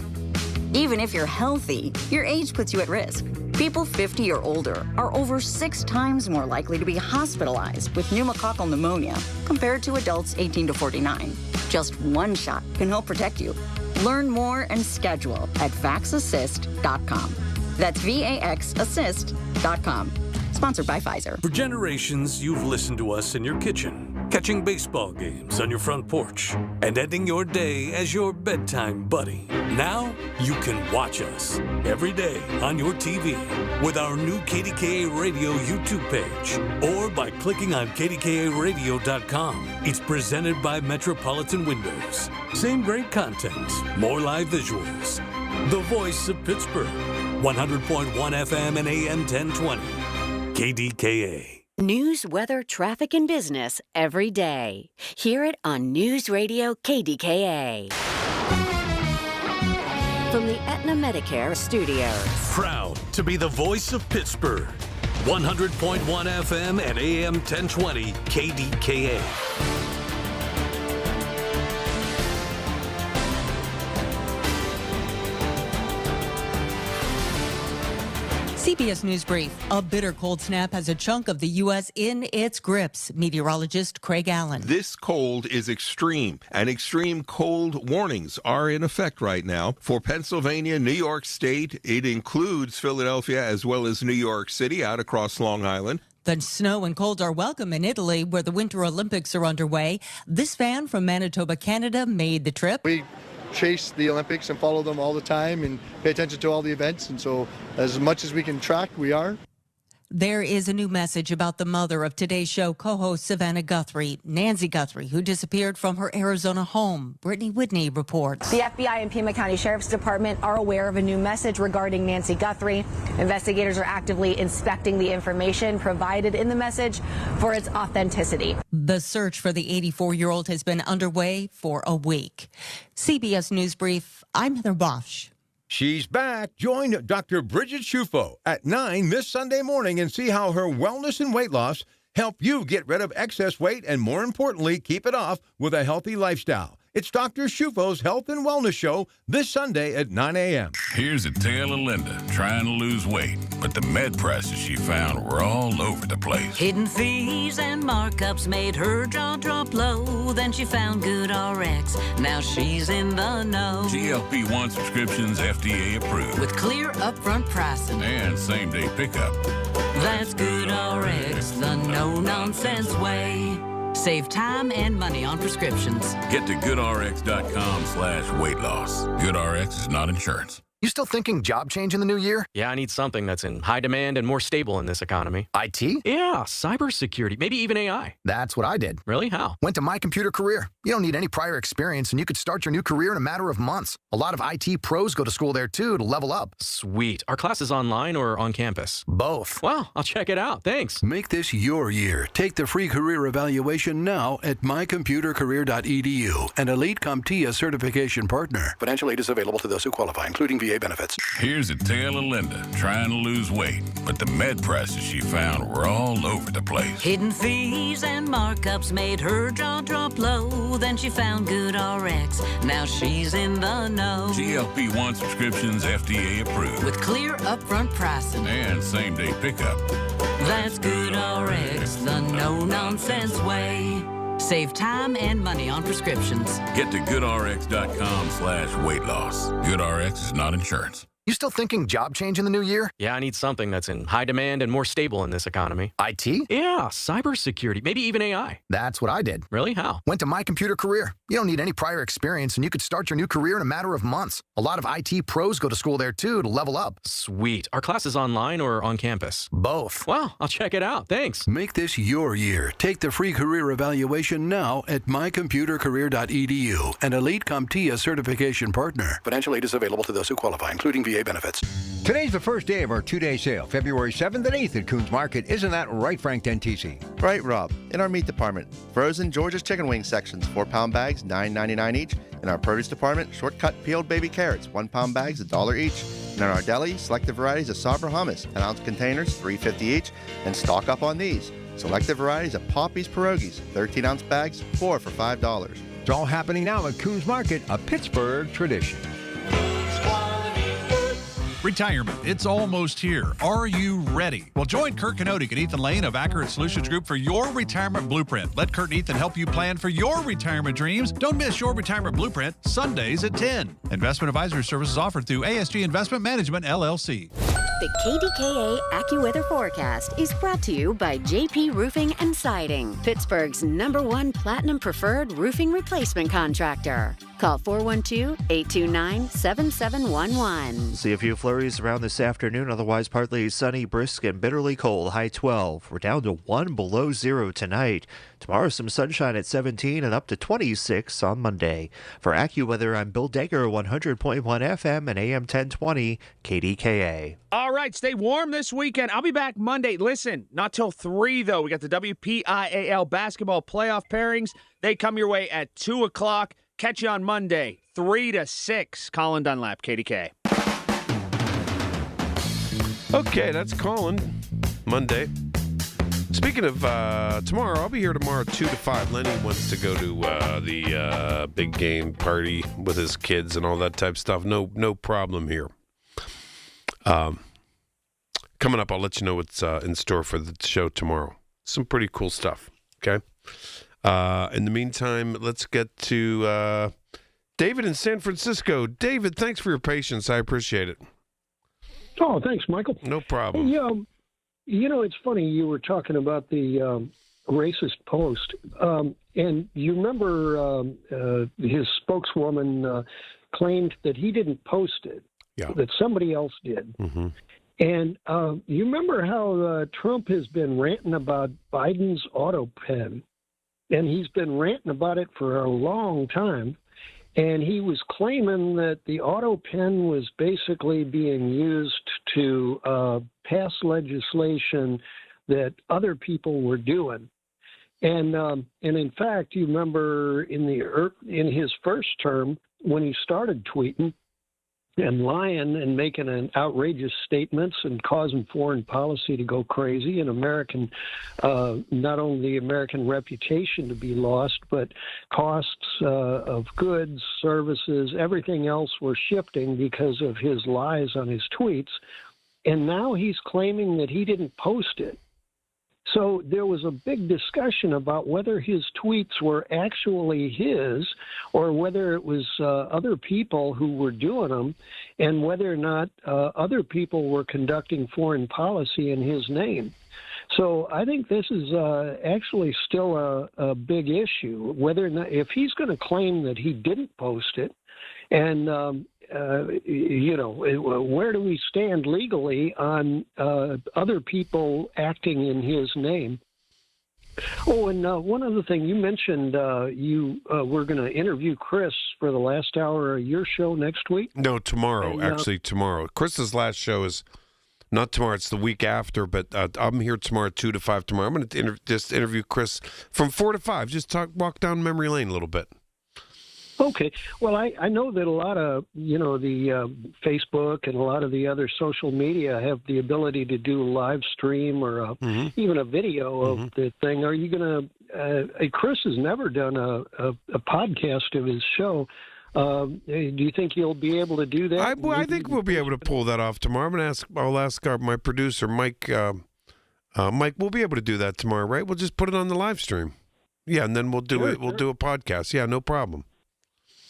Even if you're healthy, your age puts you at risk. People 50 or older are over 6 times more likely to be hospitalized with pneumococcal pneumonia compared to adults 18 to 49. Just one shot can help protect you. Learn more and schedule at vaxassist.com. That's VAXassist.com. Sponsored by Pfizer. For generations, you've listened to us in your kitchen, catching baseball games on your front porch, and ending your day as your bedtime buddy. Now, you can watch us every day on your TV with our new KDKA Radio YouTube page or by clicking on KDKARadio.com. It's presented by Metropolitan Windows. Same great content, more live visuals. The voice of Pittsburgh, 100.1 FM and AM 1020. KDKA. News, weather, traffic, and business every day. Hear it on News Radio KDKA. From the Aetna Medicare Studios. Proud to be the voice of Pittsburgh. 100.1 FM and AM 1020 KDKA. CBS News Brief. A bitter cold snap has a chunk of the U.S. in its grips. Meteorologist Craig Allen. This cold is extreme, and extreme cold warnings are in effect right now for Pennsylvania, New York State. It includes Philadelphia as well as New York City out across Long Island. The snow and cold are welcome in Italy, where the Winter Olympics are underway. This fan from Manitoba, Canada, made the trip. We chase the Olympics and follow them all the time and pay attention to all the events. And so as much as we can track, we are. There is a new message about the mother of today's show co-host Savannah Guthrie, Nancy Guthrie, who disappeared from her Arizona home. Brittany Whitney reports. The FBI and Pima County Sheriff's Department are aware of a new message regarding Nancy Guthrie. Investigators are actively inspecting the information provided in the message for its authenticity. The search for the 84-year-old has been underway for a week. CBS News Brief, I'm Heather Bosch. She's back. Join Dr. Bridget Shufo at 9 this Sunday morning and see how her wellness and weight loss help you get rid of excess weight and, more importantly, keep it off with a healthy lifestyle. It's Dr. Shufo's Health and Wellness Show this Sunday at 9 a.m. Here's a tale of Linda trying to lose weight, but the med prices she found were all over the place. Hidden fees and markups made her jaw drop low. Then she found Good RX. Now she's in the know. GLP-1 subscriptions FDA approved. With clear upfront pricing. And same-day pickup. That's Good RX, the no-nonsense way. Save time and money on prescriptions. Get to goodrx.com/weight loss. GoodRx is not insurance. You still thinking job change in the new year? Yeah, I need something that's in high demand and more stable in this economy. IT? Yeah, cybersecurity, maybe even AI. That's what I did. Really? How? Went to My Computer Career. You don't need any prior experience, and you could start your new career in a matter of months. A lot of IT pros go to school there, too, to level up. Sweet. Are classes online or on campus? Both. Wow, I'll check it out. Thanks. Make this your year. Take the free career evaluation now at mycomputercareer.edu, an Elite CompTIA certification partner. Financial aid is available to those who qualify, including VA benefits. Here's a tale of Linda trying to lose weight, but the med prices she found were all over the place. Hidden fees and markups made her jaw drop low. Then she found Good RX. Now she's in the know. GLP-1 subscriptions FDA approved. With clear upfront pricing. And same-day pickup. That's Good RX, the no-nonsense way. Save time and money on prescriptions. Get to goodrx.com/weight loss. GoodRx is not insurance. You still thinking job change in the new year? Yeah, I need something that's in high demand and more stable in this economy. IT? Yeah, cybersecurity, maybe even AI. That's what I did. Really? How? Went to My Computer Career. You don't need any prior experience, and you could start your new career in a matter of months. A lot of IT pros go to school there, too, to level up. Sweet. Are classes online or on campus? Both. Wow, I'll check it out. Thanks. Make this your year. Take the free career evaluation now at mycomputercareer.edu, an Elite CompTIA certification partner. Financial aid is available to those who qualify, including VA benefits. Today's the first day of our two-day sale, February 7th and 8th at Coons Market. Isn't that right, Frank Dentisi? Right, Rob. In our meat department, frozen Georgia's chicken wing sections, 4-pound bags, $9.99 each. In our produce department, short-cut peeled baby carrots, 1-pound bags, $1 each. And in our deli, selected varieties of Sabra hummus, 10-ounce containers, $3.50 each. And stock up on these. Selected varieties of Poppy's pierogies, 13-ounce bags, 4 for $5. It's all happening now at Coons Market, a Pittsburgh tradition. Retirement, it's almost here. Are you ready? Well, join Kurt Kanodik and Ethan Lane of Accurate Solutions Group for your retirement blueprint. Let Kurt and Ethan help you plan for your retirement dreams. Don't miss your retirement blueprint, Sundays at 10. Investment advisory services offered through ASG Investment Management, LLC. The KDKA AccuWeather forecast is brought to you by JP Roofing and Siding, Pittsburgh's #1 Platinum Preferred Roofing Replacement Contractor. Call 412-829-7711. See a few flurries around this afternoon, otherwise partly sunny, brisk, and bitterly cold, high 12. We're down to 1 below 0 tonight. Tomorrow, some sunshine at 17 and up to 26 on Monday. For AccuWeather, I'm Bill Dager, 100.1 FM and AM 1020 KDKA. All right, stay warm this weekend. I'll be back Monday. Listen, not till 3, though. We got the WPIAL basketball playoff pairings. They come your way at 2 o'clock. Catch you on Monday, 3 to 6. Colin Dunlap, KDK. Okay, that's Colin. Monday. Speaking of tomorrow, I'll be here tomorrow 2 to 5. Lenny wants to go to the big game party with his kids and all that type of stuff. No problem here. Coming up, I'll let you know what's in store for the show tomorrow. Some pretty cool stuff, okay? In the meantime, let's get to David in San Francisco. David, thanks for your patience. I appreciate it. Oh, thanks, Michael. No problem. Yeah, it's funny. You were talking about the racist post, and you remember his spokeswoman claimed that he didn't post it, that somebody else did. Mm-hmm. And you remember how Trump has been ranting about Biden's auto pen, and he's been ranting about it for a long time. And he was claiming that the auto pen was basically being used to pass legislation that other people were doing. And in fact, you remember in his first term when he started tweeting and lying and making an outrageous statements and causing foreign policy to go crazy and American, not only the American reputation to be lost, but costs of goods, services, everything else were shifting because of his lies on his tweets. And now he's claiming that he didn't post it. So there was a big discussion about whether his tweets were actually his or whether it was other people who were doing them and whether or not other people were conducting foreign policy in his name. So I think this is actually still a big issue, whether or not, if he's going to claim that he didn't post it, and where do we stand legally on other people acting in his name? Oh, and one other thing, you mentioned you were going to interview Chris for the last hour of your show next week? No, tomorrow. Actually, tomorrow. Chris's last show is not tomorrow. It's the week after, but I'm here tomorrow, 2 to 5 tomorrow. I'm going to just interview Chris from 4 to 5. Just walk down memory lane a little bit. Okay. Well, I know that a lot of, the Facebook and a lot of the other social media have the ability to do a live stream or even a video of the thing. Are you going to, Chris has never done a podcast of his show. Do you think you'll be able to do that? I think we'll be able to pull that off tomorrow. I'll ask my producer, Mike. Mike, we'll be able to do that tomorrow, right? We'll just put it on the live stream. Yeah, and then we'll do it. We'll do a podcast. Yeah, no problem.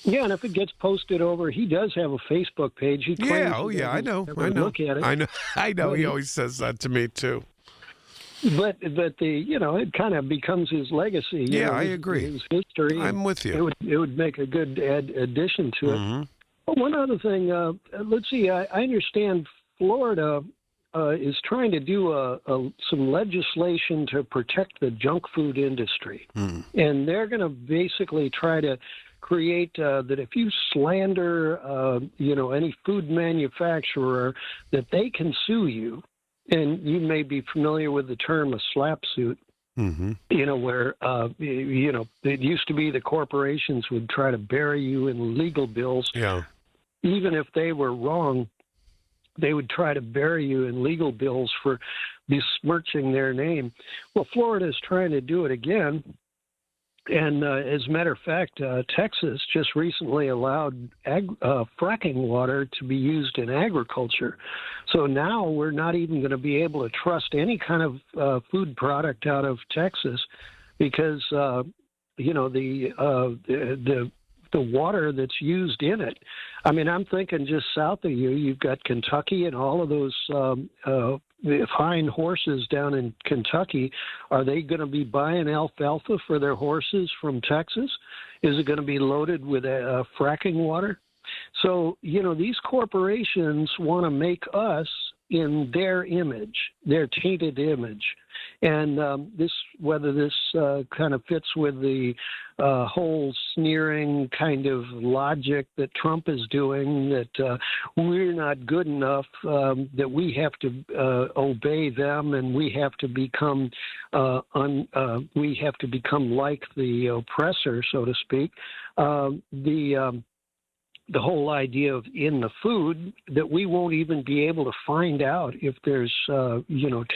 Yeah, and if it gets posted over, he does have a Facebook page. He claims I know. Look at it. I know. He always says that to me too. But it kind of becomes his legacy. Yeah, I agree. His history. I'm with you. It would make a good addition to it. But one other thing, let's see. I understand Florida is trying to do some legislation to protect the junk food industry, and they're going to basically try to create that if you slander, any food manufacturer, that they can sue you. And you may be familiar with the term a slap suit, where, it used to be the corporations would try to bury you in legal bills. Yeah. Even if they were wrong, they would try to bury you in legal bills for besmirching their name. Well, Florida is trying to do it again. And as a matter of fact, Texas just recently allowed fracking water to be used in agriculture. So now we're not even going to be able to trust any kind of food product out of Texas because, the water that's used in it. I mean, I'm thinking just south of you've got Kentucky and all of those fine horses down in Kentucky. Are they going to be buying alfalfa for their horses from Texas? Is it going to be loaded with fracking water? So, these corporations want to make us in their image, their tainted image. And whether this kind of fits with the whole sneering kind of logic that Trump is doing, that we're not good enough, that we have to obey them, and we have to become like the oppressor, so to speak. The whole idea of in the food that we won't even be able to find out if there's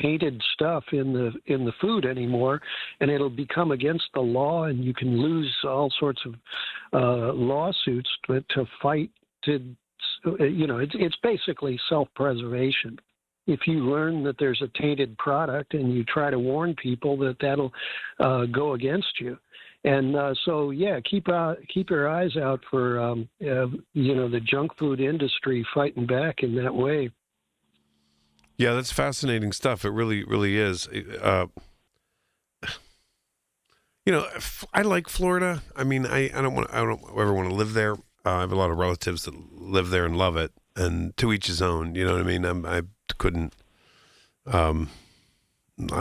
tainted stuff in the food anymore, and it'll become against the law, and you can lose all sorts of lawsuits to fight it's basically self-preservation. If you learn that there's a tainted product and you try to warn people that'll go against you. And keep your eyes out for the junk food industry fighting back in that way. Yeah, that's fascinating stuff. It really, really is. I like Florida. I mean, I don't ever want to live there. I have a lot of relatives that live there and love it, and to each his own. You know what I mean? I couldn't. I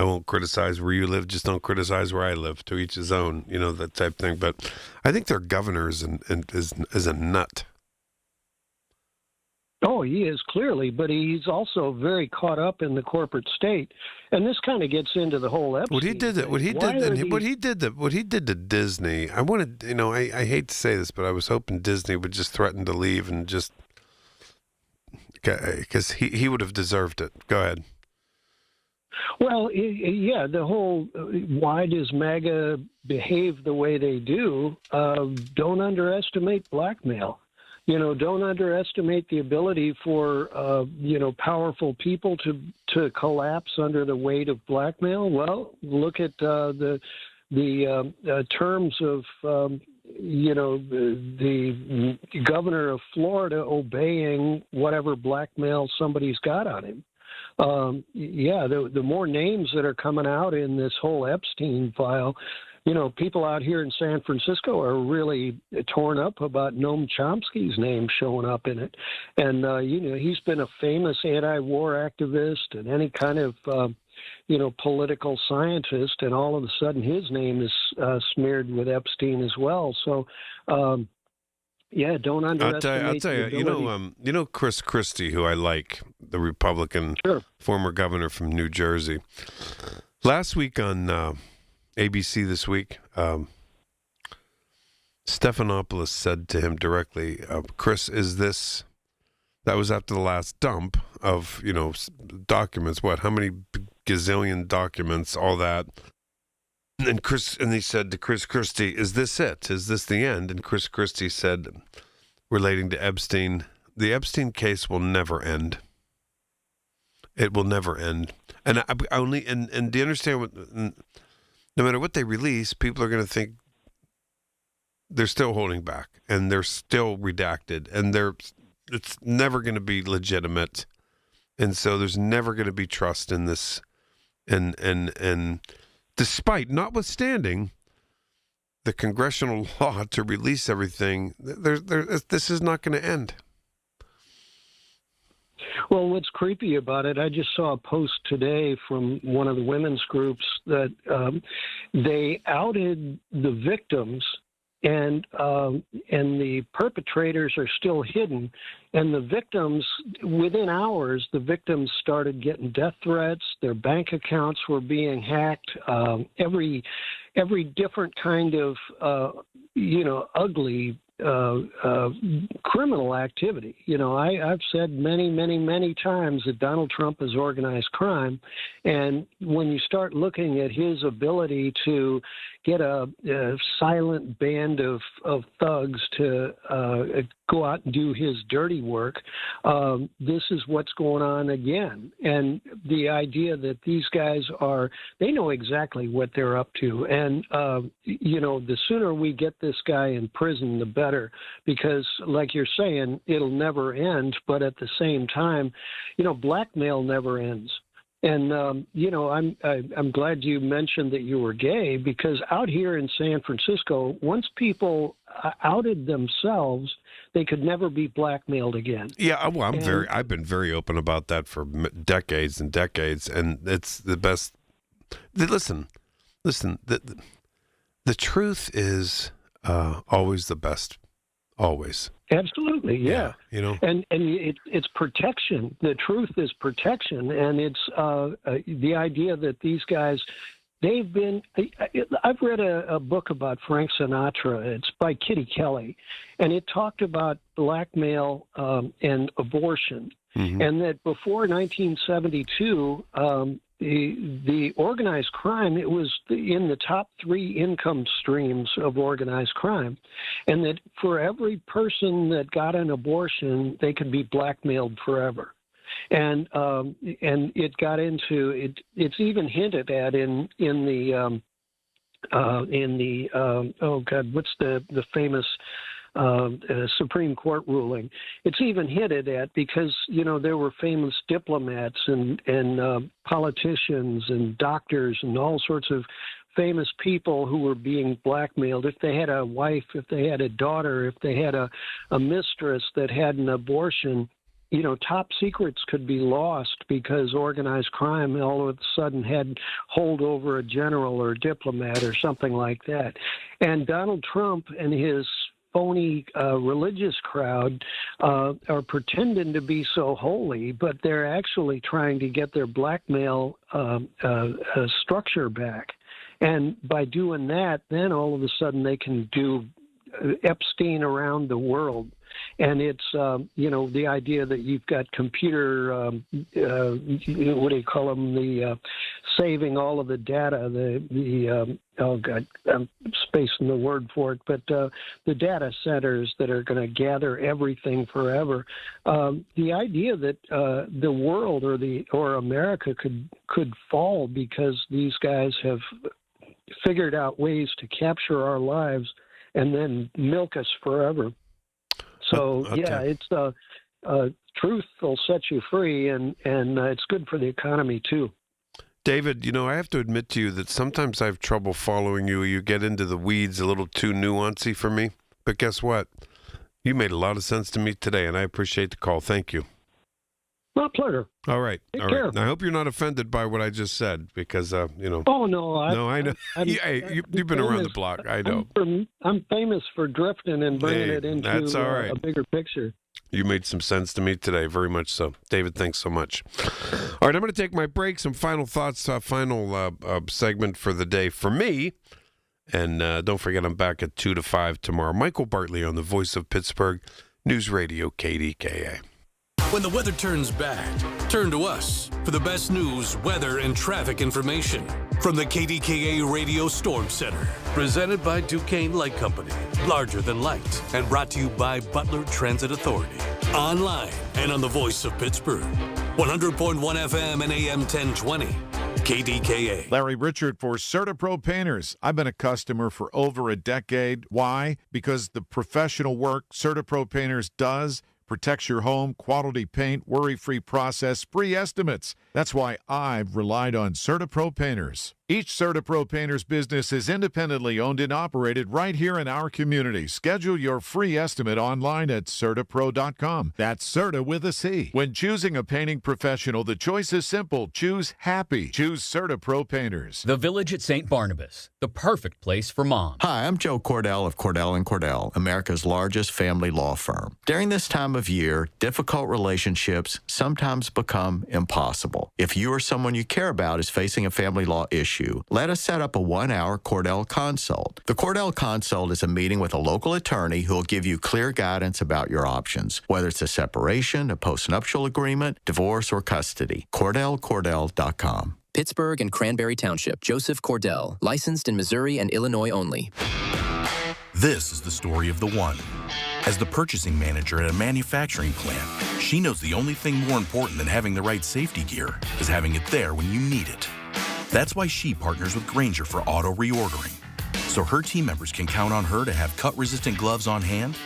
won't criticize where you live. Just don't criticize where I live. To each his own. You know, that type of thing. But I think their governor is a nut. Oh, he is clearly, but he's also very caught up in the corporate state, and this kind of gets into the whole Epstein. What he did to Disney. I wanted, I hate to say this, but I was hoping Disney would just threaten to leave and just because he would have deserved it. Go ahead. Well, yeah, the whole why does MAGA behave the way they do? Don't underestimate blackmail. Don't underestimate the ability for, powerful people to collapse under the weight of blackmail. Well, look at the terms of, the governor of Florida obeying whatever blackmail somebody's got on him. The more names that are coming out in this whole Epstein file, people out here in San Francisco are really torn up about Noam Chomsky's name showing up in it. And, he's been a famous anti-war activist and any kind of, political scientist. And all of a sudden his name is smeared with Epstein as well. So, don't underestimate. I'll tell you, Chris Christie, who I like, the Republican former governor from New Jersey. Last week on ABC This Week, Stephanopoulos said to him directly, Chris, that was after the last dump of, documents, how many gazillion documents, all that. And he said to Chris Christie, is this it? Is this the end? And Chris Christie said, relating to Epstein, the Epstein case will never end. It will never end. And do you understand what, no matter what they release, people are going to think they're still holding back and they're still redacted and it's never going to be legitimate. And so there's never going to be trust in this. And notwithstanding the congressional law to release everything, this is not going to end. Well, what's creepy about it, I just saw a post today from one of the women's groups that they outed the victims and the perpetrators are still hidden. And the victims, within hours, the victims started getting death threats. Their bank accounts were being hacked. Every different kind of, ugly criminal activity. I've said many times that Donald Trump is organized crime. And when you start looking at his ability to get a silent band of thugs to go out and do his dirty work, this is what's going on again. And the idea that these guys they know exactly what they're up to. And, the sooner we get this guy in prison, the better, because like you're saying, it'll never end. But at the same time, blackmail never ends. And, I'm glad you mentioned that you were gay, because out here in San Francisco, once people outed themselves, they could never be blackmailed again. Yeah, well, I've been very open about that for decades and decades, and it's the best. Listen, the truth is always the best. Always. Absolutely, yeah. And it's protection. The truth is protection, and it's the idea that these guys, I've read a book about Frank Sinatra. It's by Kitty Kelly, and it talked about blackmail and abortion, and that before 1972, the organized crime, it was in the top 3 income streams of organized crime. And that for every person that got an abortion, they could be blackmailed forever. And it got into it. It's even hinted at in the what's the famous Supreme Court ruling. It's even hinted at because, there were famous diplomats and politicians and doctors and all sorts of famous people who were being blackmailed. If they had a wife, if they had a daughter, if they had a mistress that had an abortion, top secrets could be lost because organized crime all of a sudden had hold over a general or diplomat or something like that. And Donald Trump and his phony religious crowd are pretending to be so holy, but they're actually trying to get their blackmail structure back. And by doing that, then all of a sudden they can do Epstein around the world. And it's, the idea that you've got computer, what do you call them, saving all of the data, oh, God, I'm spacing the word for it, but the data centers that are going to gather everything forever. The idea that the world or America could fall because these guys have figured out ways to capture our lives and then milk us forever. So, Okay. it's truth will set you free, and it's good for the economy, too. David, I have to admit to you that sometimes I have trouble following you. You get into the weeds a little too nuancy for me. But guess what? You made a lot of sense to me today, and I appreciate the call. Thank you. My pleasure. All right. Take All care. right. I hope you're not offended by what I just said because, Oh, no. No, I know. You've been around the block. I know. I'm famous for drifting and bringing it into that's all right. a bigger picture. You made some sense to me today, very much so. David, thanks so much. All right, I'm going to take my break. Some final thoughts, final segment for the day for me. And don't forget, I'm back at 2 to 5 tomorrow. Michael Bartley on the Voice of Pittsburgh, News Radio KDKA. When the weather turns bad, turn to us for the best news, weather, and traffic information from the KDKA Radio Storm Center. Presented by Duquesne Light Company, larger than light, and brought to you by Butler Transit Authority. Online and on the Voice of Pittsburgh. 100.1 FM and AM 1020. KDKA. Larry Richard for CertaPro Painters. I've been a customer for over a decade. Why? Because the professional work CertaPro Painters does protects your home, quality paint, worry-free process, free estimates. That's why I've relied on CertaPro Painters. Each CertaPro Painters business is independently owned and operated right here in our community. Schedule your free estimate online at CertaPro.com. That's Certa with a C. When choosing a painting professional, the choice is simple. Choose happy. Choose CertaPro Painters. The Village at St. Barnabas, the perfect place for mom. Hi, I'm Joe Cordell of Cordell & Cordell, America's largest family law firm. During this time of year, difficult relationships sometimes become impossible. If you or someone you care about is facing a family law issue, let us set up a 1-hour Cordell Consult. The Cordell Consult is a meeting with a local attorney who will give you clear guidance about your options, whether it's a separation, a postnuptial agreement, divorce, or custody. CordellCordell.com. Pittsburgh and Cranberry Township. Joseph Cordell, licensed in Missouri and Illinois only. This is the story of the one. As the purchasing manager at a manufacturing plant, she knows the only thing more important than having the right safety gear is having it there when you need it. That's why she partners with Grainger for auto reordering, so her team members can count on her to have cut-resistant gloves on hand,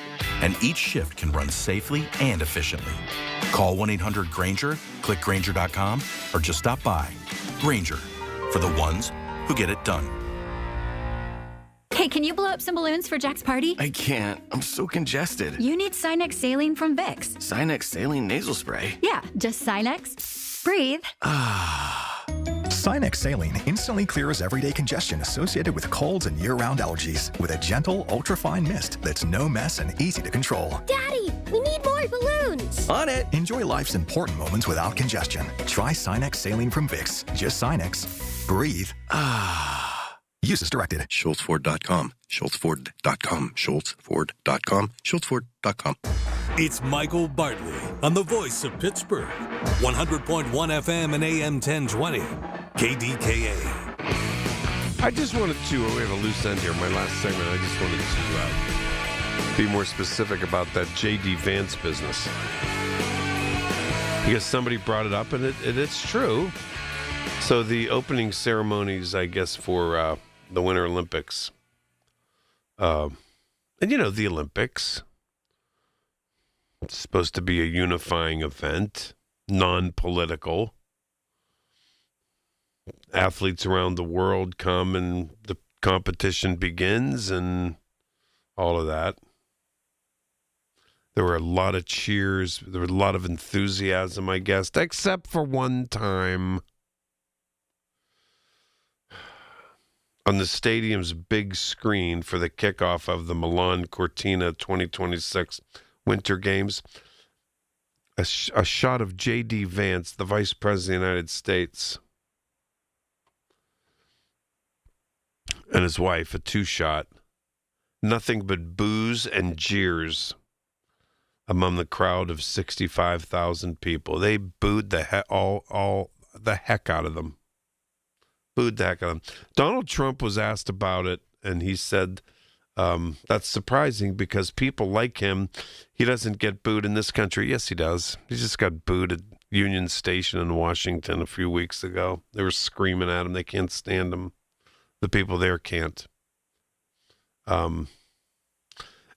and each shift can run safely and efficiently. Call 1-800-GRAINGER, click Grainger.com, or just stop by. Grainger, for the ones who get it done. Hey, can you blow up some balloons for Jack's party? I can't. I'm so congested. You need Sinex Saline from Vicks. Sinex Saline Nasal Spray? Yeah, just Sinex. Breathe. Sinex Saline instantly clears everyday congestion associated with colds and year-round allergies with a gentle, ultra-fine mist that's no mess and easy to control. Daddy, we need more balloons. On it! Enjoy life's important moments without congestion. Try Sinex Saline from Vicks. Just Sinex. Breathe. Use as directed. SchultzFord.com. SchultzFord.com. SchultzFord.com. SchultzFord.com. It's Michael Bartley on the Voice of Pittsburgh. 100.1 FM and AM 1020. KDKA. I just wanted to, we have a loose end here, my last segment, I just wanted to be more specific about that J.D. Vance business. Because somebody brought it up, and it's true. So the opening ceremonies, I guess, for the Winter Olympics, and the Olympics, it's supposed to be a unifying event, non-political. athletes around the world come and the competition begins and all of that. There were a lot of cheers. There was a lot of enthusiasm, I guess, except for one time on the stadium's big screen for the kickoff of the Milan Cortina 2026 Winter Games. A shot of J.D. Vance, the Vice President of the United States, and his wife, a two-shot. Nothing but boos and jeers among the crowd of 65,000 people. They booed all the heck out of them. Booed the heck out of them. Donald Trump was asked about it, and he said, that's surprising because people like him. He doesn't get booed in this country. Yes, he does. He just got booed at Union Station in Washington a few weeks ago. They were screaming at him. They can't stand him. The people there can't. And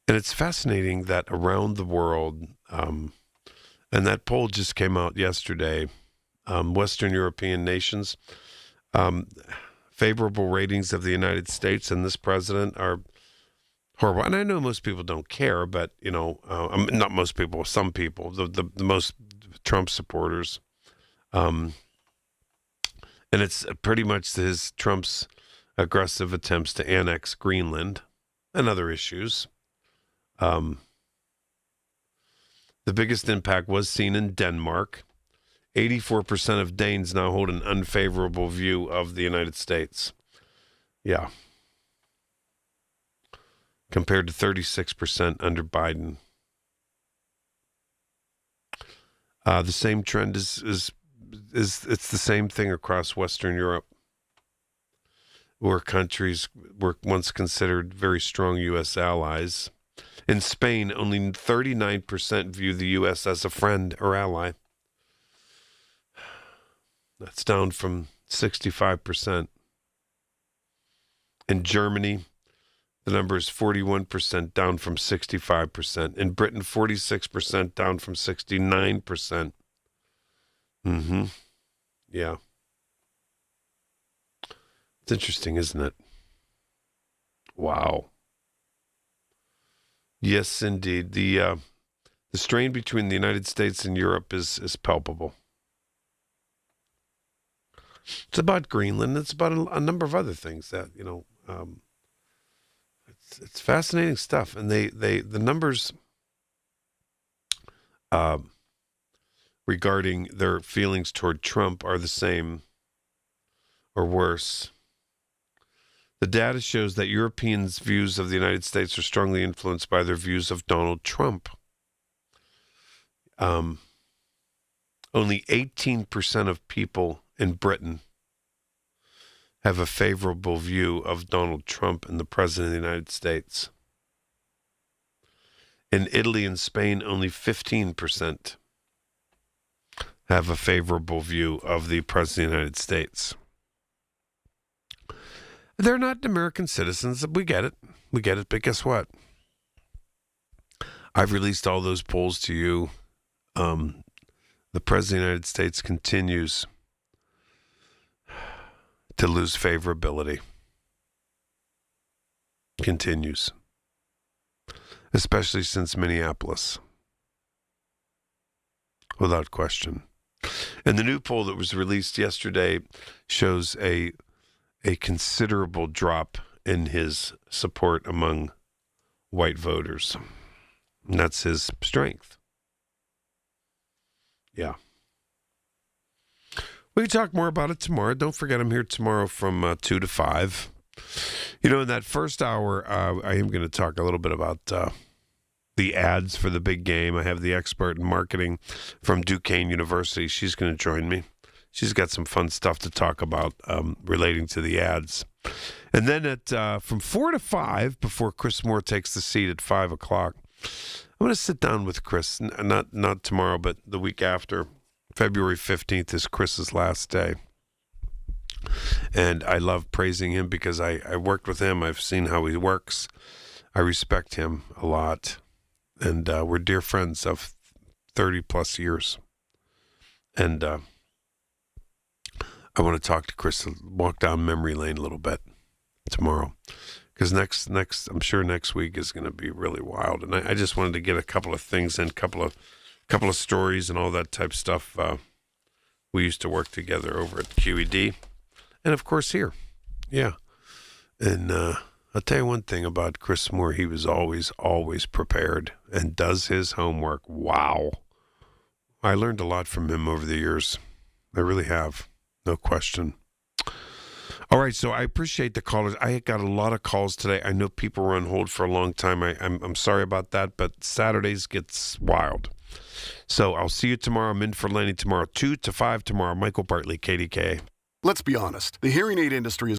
it's fascinating that around the world, and that poll just came out yesterday, Western European nations, favorable ratings of the United States and this president are horrible. And I know most people don't care, but, not most people, some people, the most Trump supporters. And it's pretty much Trump's aggressive attempts to annex Greenland and other issues. The biggest impact was seen in Denmark. 84% of Danes now hold an unfavorable view of the United States. Yeah. Compared to 36% under Biden. The same trend is it's the same thing across Western Europe, where countries were once considered very strong U.S. allies. In Spain, only 39% view the U.S. as a friend or ally. That's down from 65%. In Germany, the number is 41%, down from 65%. In Britain, 46%, down from 69%. Yeah. It's interesting, isn't it? Wow. Yes, indeed. The strain between the United States and Europe is palpable. It's about Greenland. It's about a number of other things that, it's fascinating stuff. And the numbers regarding their feelings toward Trump are the same or worse. The data shows that Europeans' views of the United States are strongly influenced by their views of Donald Trump. Only 18% of people in Britain have a favorable view of Donald Trump and the President of the United States. In Italy and Spain, only 15% have a favorable view of the President of the United States. They're not American citizens. We get it. But guess what? I've released all those polls to you. The President of the United States continues to lose favorability. Continues. Especially since Minneapolis. Without question. And the new poll that was released yesterday shows a considerable drop in his support among white voters. And that's his strength. Yeah. We can talk more about it tomorrow. Don't forget, I'm here tomorrow from 2 to 5. In that first hour, I am going to talk a little bit about the ads for the big game. I have the expert in marketing from Duquesne University. She's going to join me. She's got some fun stuff to talk about relating to the ads. And then from 4 to 5, before Chris Moore takes the seat at 5 o'clock, I'm going to sit down with Chris, not tomorrow, but the week after. February 15th is Chris's last day. And I love praising him because I worked with him. I've seen how he works. I respect him a lot. And we're dear friends of 30 plus years. And I want to talk to Chris, walk down memory lane a little bit tomorrow. Because next, I'm sure next week is going to be really wild. And I just wanted to get a couple of things in, couple of stories and all that type of stuff. We used to work together over at QED. And, of course, here. Yeah. And I'll tell you one thing about Chris Moore. He was always prepared and does his homework. Wow. I learned a lot from him over the years. I really have. No question. All right, so I appreciate the callers. I got a lot of calls today. I know people were on hold for a long time. I'm sorry about that, but Saturdays gets wild. So I'll see you tomorrow. I'm in for Lenny tomorrow, 2 to 5 tomorrow. Michael Bartley, KDKA. Let's be honest. The hearing aid industry is